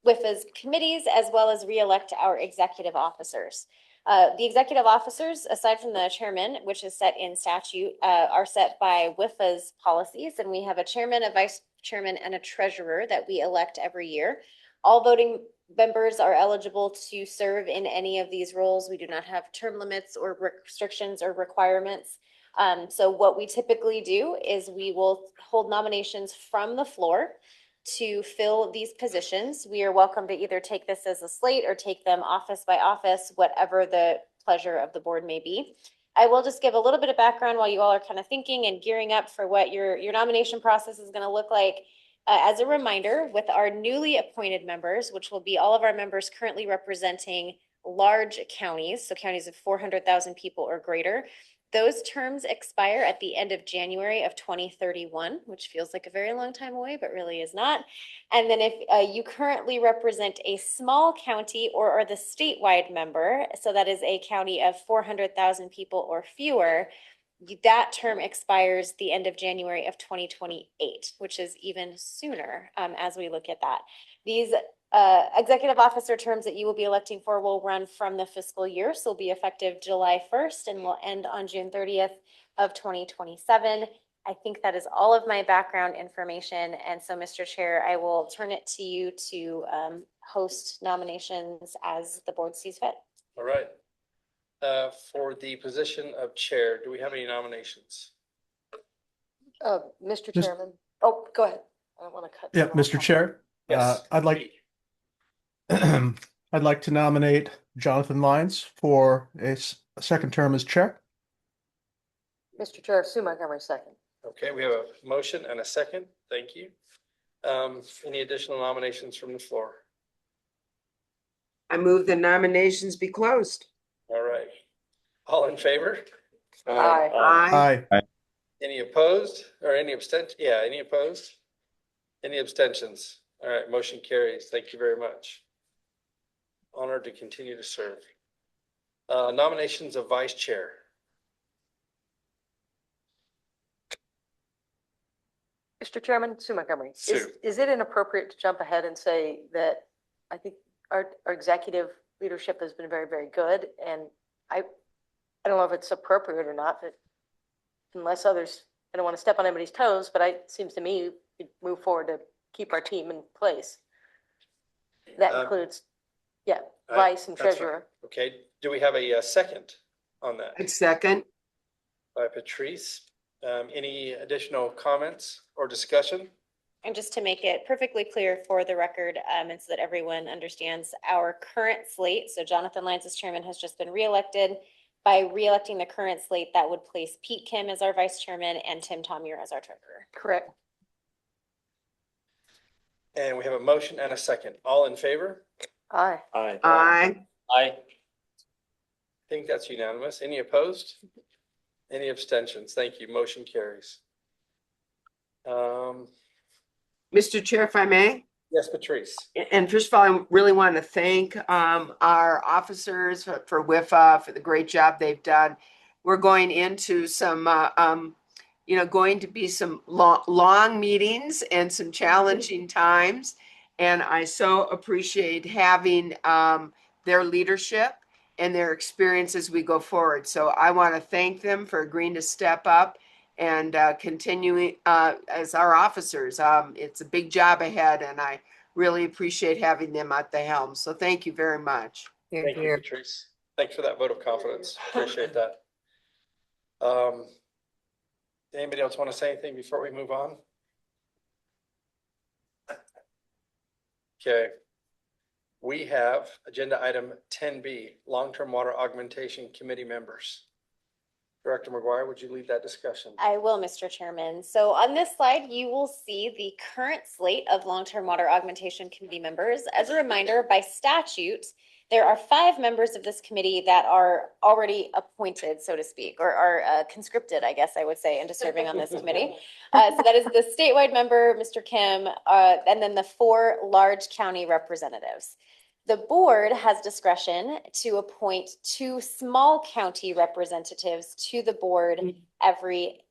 WIFA's committees as well as reelect our executive officers. The executive officers, aside from the chairman, which is set in statute, are set by WIFA's policies. And we have a chairman, a vice chairman, and a treasurer that we elect every year. All voting members are eligible to serve in any of these roles. We do not have term limits or restrictions or requirements. So what we typically do is we will hold nominations from the floor to fill these positions. We are welcome to either take this as a slate or take them office by office, whatever the pleasure of the board may be. I will just give a little bit of background while you all are kind of thinking and gearing up for what your nomination process is going to look like. As a reminder, with our newly appointed members, which will be all of our members currently representing large counties, so counties of 400,000 people or greater. Those terms expire at the end of January of 2031, which feels like a very long time away, but really is not. And then if you currently represent a small county or are the statewide member, so that is a county of 400,000 people or fewer, that term expires the end of January of 2028, which is even sooner as we look at that. These executive officer terms that you will be electing for will run from the fiscal year, so will be effective July 1st and will end on June 30th of 2027. I think that is all of my background information. And so, Mr. Chair, I will turn it to you to host nominations as the board sees fit. All right. For the position of chair, do we have any nominations? Mr. Mis- Chairman. Oh, go ahead. I don't want to cut. Yeah, someone Mr. off. Chair, Yes. I'd like to nominate Jonathan Lyons for a second term as chair. Mr. Chair, Sue Montgomery, second. Okay, we have a motion and a second. Thank you. Any additional nominations from the floor? I move the nominations be closed. All right. All in favor? Aye. Aye. Aye. Any opposed or any abstent? Yeah, any opposed? Any abstentions? All right, motion carries. Thank you very much. Honored to continue to serve. Nominations of vice chair. Mr. Chairman, Sue Montgomery. Sue. Is it inappropriate to jump ahead and say that I think our executive leadership has been very, very good, and I don't know if it's appropriate or not, but unless others, I don't want to step on anybody's toes, but it seems to me we move forward to keep our team in place. That includes, vice and That's fine. treasurer. Okay, do we have a second on that? I'd second. By Patrice. Any additional comments or discussion? And just to make it perfectly clear for the record, and so that everyone understands our current slate, so Jonathan Lyons as chairman has just been reelected. By reelecting the current slate, that would place Pete Kim as our vice chairman and Tim Tomier as our treasurer. Correct. And we have a motion and a second. All in favor? Aye. Aye. Aye. Aye. I think that's unanimous. Any opposed? Any abstentions? Thank you. Motion carries. Mr. Chair, if I may. Yes, Patrice. And first of all, I really want to thank our officers for WIFA for the great job they've done. We're going into some, going to be some long meetings and some challenging times. And I so appreciate having their leadership and their experience as we go forward. So I want to thank them for agreeing to step up and continuing as our officers. It's a big job ahead, and I really appreciate having them at the helm. So thank you very much. Thank you, Patrice. Thanks for that vote of confidence. Appreciate that. Anybody else want to say anything before we move on? Okay. We have agenda item 10B, Long-Term Water Augmentation Committee members. Director McGuire, would you lead that discussion? I will, Mr. Chairman. So on this slide, you will see the current slate of long-term water augmentation committee members. As a reminder, by statute, there are 5 members of this committee that are already appointed, so to speak, or are conscripted, I guess I would say, into serving on this committee. So that is the statewide member, Mr. Kim, and then the 4 large county representatives. The board has discretion to appoint 2 small county representatives to the board every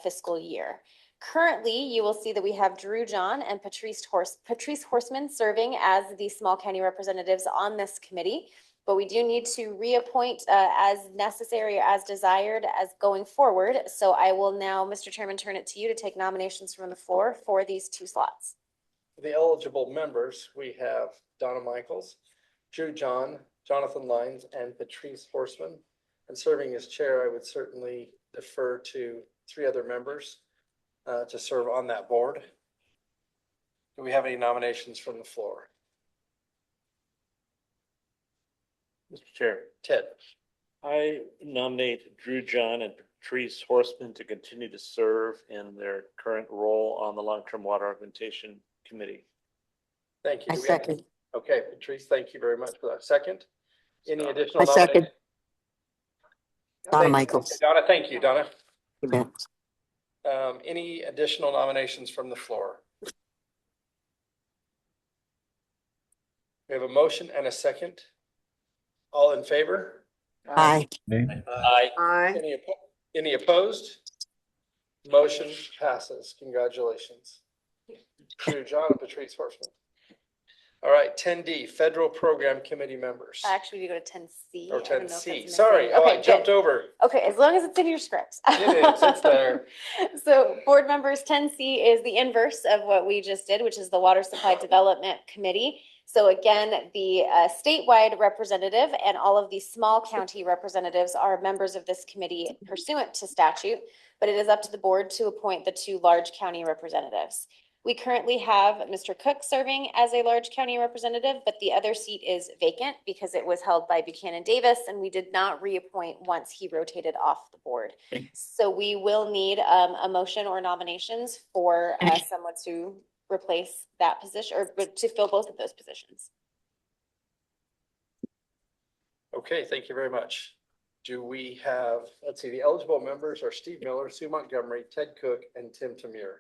fiscal year. Currently, you will see that we have Drew John and Patrice Horseman serving as the small county representatives on this committee, but we do need to reappoint as necessary or as desired as going forward. So I will now, Mr. Chairman, turn it to you to take nominations from the floor for these 2 slots. The eligible members, we have Donna Michaels, Drew John, Jonathan Lyons, and Patrice Horseman. And serving as chair, I would certainly defer to 3 other members to serve on that board. Do we have any nominations from the floor? Mr. Chair, Ted. I nominate Drew John and Patrice Horseman to continue to serve in their current role on the Long-Term Water Augmentation Committee. Thank you. I second. Okay, Patrice, thank you very much for that. Second. Any additional? I second. nominations? Donna Thank- Michaels. Donna, thank you, Donna. You bet. Any additional nominations from the floor? We have a motion and a second. All in favor? Aye. Aye. Aye. Any opposed? Motion passes. Congratulations. To John and Patrice Horseman. All right, 10D, Federal Program Committee members. Actually, we go to 10C. Or I don't know if 10C, that's sorry, missing. oh, I Okay, jumped good. over. Okay, as long as it's in your scripts. It is, it's there. So board members, 10C is the inverse of what we just did, which is the Water Supply Development Committee. So again, the statewide representative and all of the small county representatives are members of this committee pursuant to statute, but it is up to the board to appoint the 2 large county representatives. We currently have Mr. Cook serving as a large county representative, but the other seat is vacant because it was held by Buchanan Davis and we did not reappoint once he rotated off the board. So we will need a motion or nominations for someone to replace that position or to fill both of those positions. Okay, thank you very much. Do we have, let's see, the eligible members are Steve Miller, Sue Montgomery, Ted Cook, and Tim Tamir.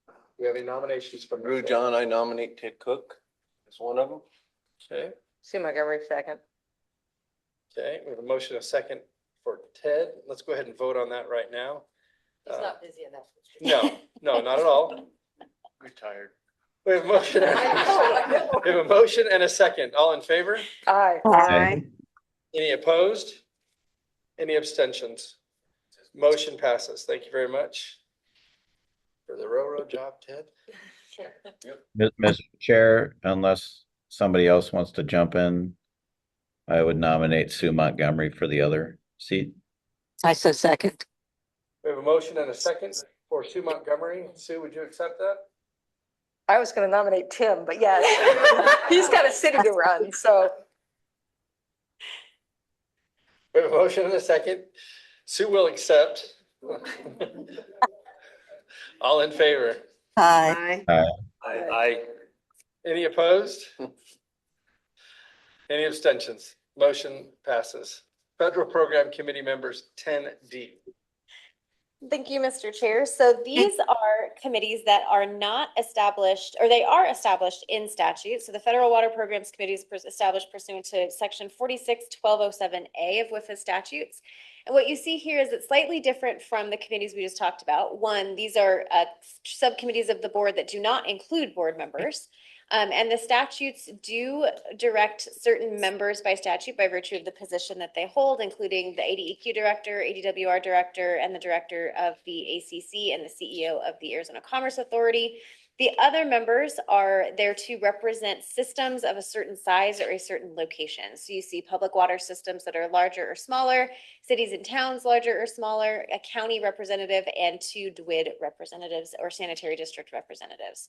Do we have any nominations from? Drew John, I nominate Ted Cook as one of them. Okay, Sue Montgomery, second. okay, we have a motion, a second for Ted. Let's go ahead and vote on that right now. He's not busy enough. No, not at all. Retired. We have a motion. We have a motion and a second. All in favor? Aye. Aye. Any opposed? Any abstentions? Motion passes. Thank you very much for the railroad job, Ted. Mr. Chair, unless somebody else wants to jump in, I would nominate Sue Montgomery for the other seat. I so second. We have a motion and a second for Sue Montgomery. Sue, would you accept that? I was going to nominate Tim, but yes, he's got a city to run, so. We have a motion and a second. Sue will accept. All in favor? Aye. Aye. Any opposed? Any abstentions? Motion passes. Federal Program Committee members, 10D. Thank you, Mr. Chair. So these are committees that are not established, or they are established in statute. So the Federal Water Programs Committee is established pursuant to section 46-1207A of WIFA statutes. And what you see here is it's slightly different from the committees we just talked about. One, these are subcommittees of the board that do not include board members. And the statutes do direct certain members by statute by virtue of the position that they hold, including the ADEQ director, ADWR director, and the director of the ACC and the CEO of the Arizona Commerce Authority. The other members are there to represent systems of a certain size or a certain location. So you see public water systems that are larger or smaller, cities and towns larger or smaller, a county representative, and 2 DWID representatives or sanitary district representatives.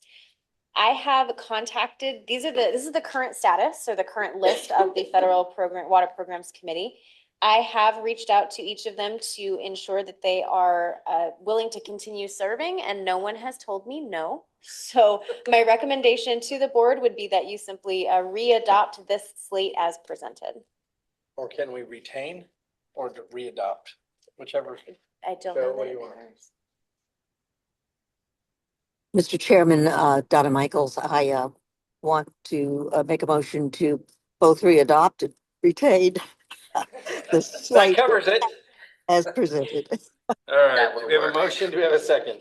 I have contacted, this is the current status or the current list of the Federal Water Programs Committee. I have reached out to each of them to ensure that they are willing to continue serving, and no one has told me no. So my recommendation to the board would be that you simply re-adopt this slate as presented. Or can we retain or re-adopt? Whichever. I don't Joe, know what that do it you want? matters. Mr. Chairman, Donna Michaels, I want to make a motion to both re-adopt and retain the That slate covers it. as presented. All right, we have a motion. Do we have a second?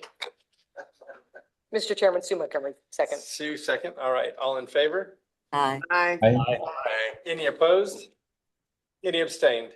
Mr. Chairman, Sue Montgomery, second. Sue, second. All right, all in favor? Aye. Aye. Any opposed? Any abstained?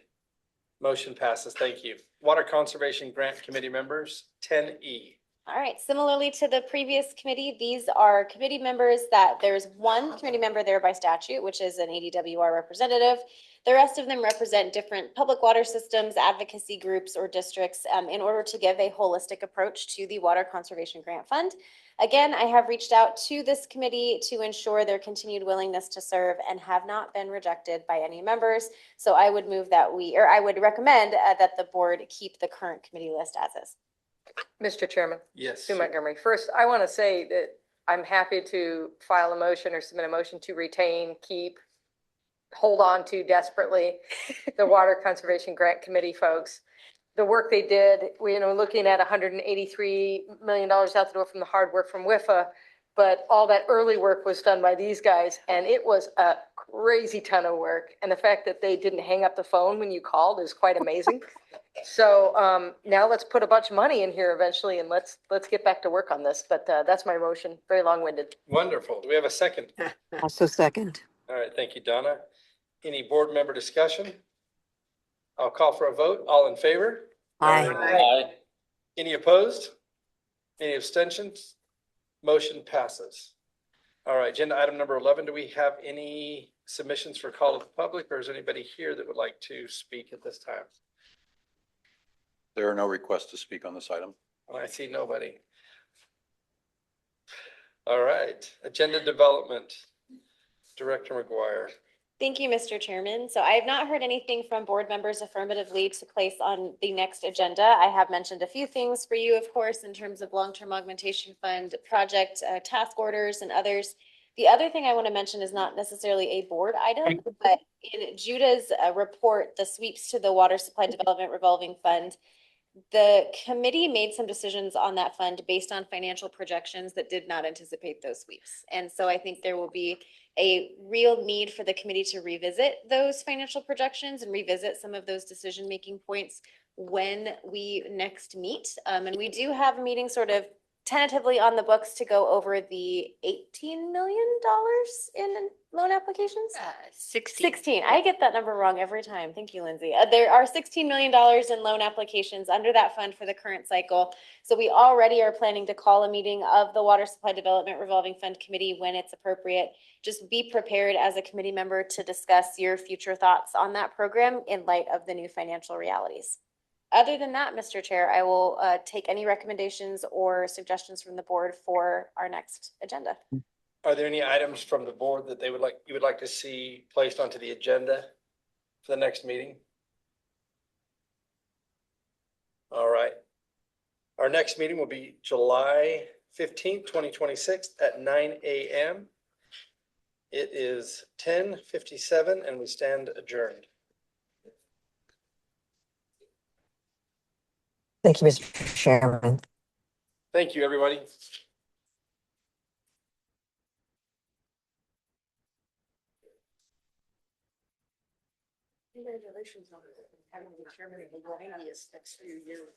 Motion passes. Thank you. Water Conservation Grant Committee members, 10E. All right, similarly to the previous committee, these are committee members that there's one committee member there by statute, which is an ADWR representative. The rest of them represent different public water systems, advocacy groups, or districts in order to give a holistic approach to the Water Conservation Grant Fund. Again, I have reached out to this committee to ensure their continued willingness to serve and have not been rejected by any members. So I would move that I would recommend that the board keep the current committee list as is. Mr. Chairman. Yes. Sue Montgomery. First, I want to say that I'm happy to file a motion or submit a motion to retain, keep, hold on to desperately, the Water Conservation Grant Committee folks. The work they did, looking at $183 million out the door from the hard work from WIFA, but all that early work was done by these guys, and it was a crazy ton of work. And the fact that they didn't hang up the phone when you called is quite amazing. So now let's put a bunch of money in here eventually, and let's get back to work on this. But that's my motion. Very long-winded. Wonderful. Do we have a second? Also second. All right, thank you, Donna. Any board member discussion? I'll call for a vote. All in favor? Aye. Any opposed? Any abstentions? Motion passes. All right, agenda item number 11. Do we have any submissions for call of the public, or is anybody here that would like to speak at this time? There are no requests to speak on this item. Well, I see nobody. All right, agenda development. Director McGuire. Thank you, Mr. Chairman. So I have not heard anything from board members affirmatively to place on the next agenda. I have mentioned a few things for you, of course, in terms of long-term augmentation fund project task orders and others. The other thing I want to mention is not necessarily a board item, but in Judah's report, the sweeps to the Water Supply Development Revolving Fund, the committee made some decisions on that fund based on financial projections that did not anticipate those sweeps. And so I think there will be a real need for the committee to revisit those financial projections and revisit some of those decision-making points when we next meet. And we do have a meeting sort of tentatively on the books to go over the $18 million in loan applications? 16. I get that number wrong every time. Thank you, Lindsay. There are $16 million in loan applications under that fund for the current cycle. So we already are planning to call a meeting of the Water Supply Development Revolving Fund Committee when it's appropriate. Just be prepared as a committee member to discuss your future thoughts on that program in light of the new financial realities. Other than that, Mr. Chair, I will take any recommendations or suggestions from the board for our next agenda. Are there any items from the board that you would like to see placed onto the agenda for the next meeting? All right. Our next meeting will be July 15th, 2026 at 9 a.m. It is 10:57 and we stand adjourned. Thank you, Mr. Chairman. Thank you, everybody. Congratulations on having the chairman of the next few years.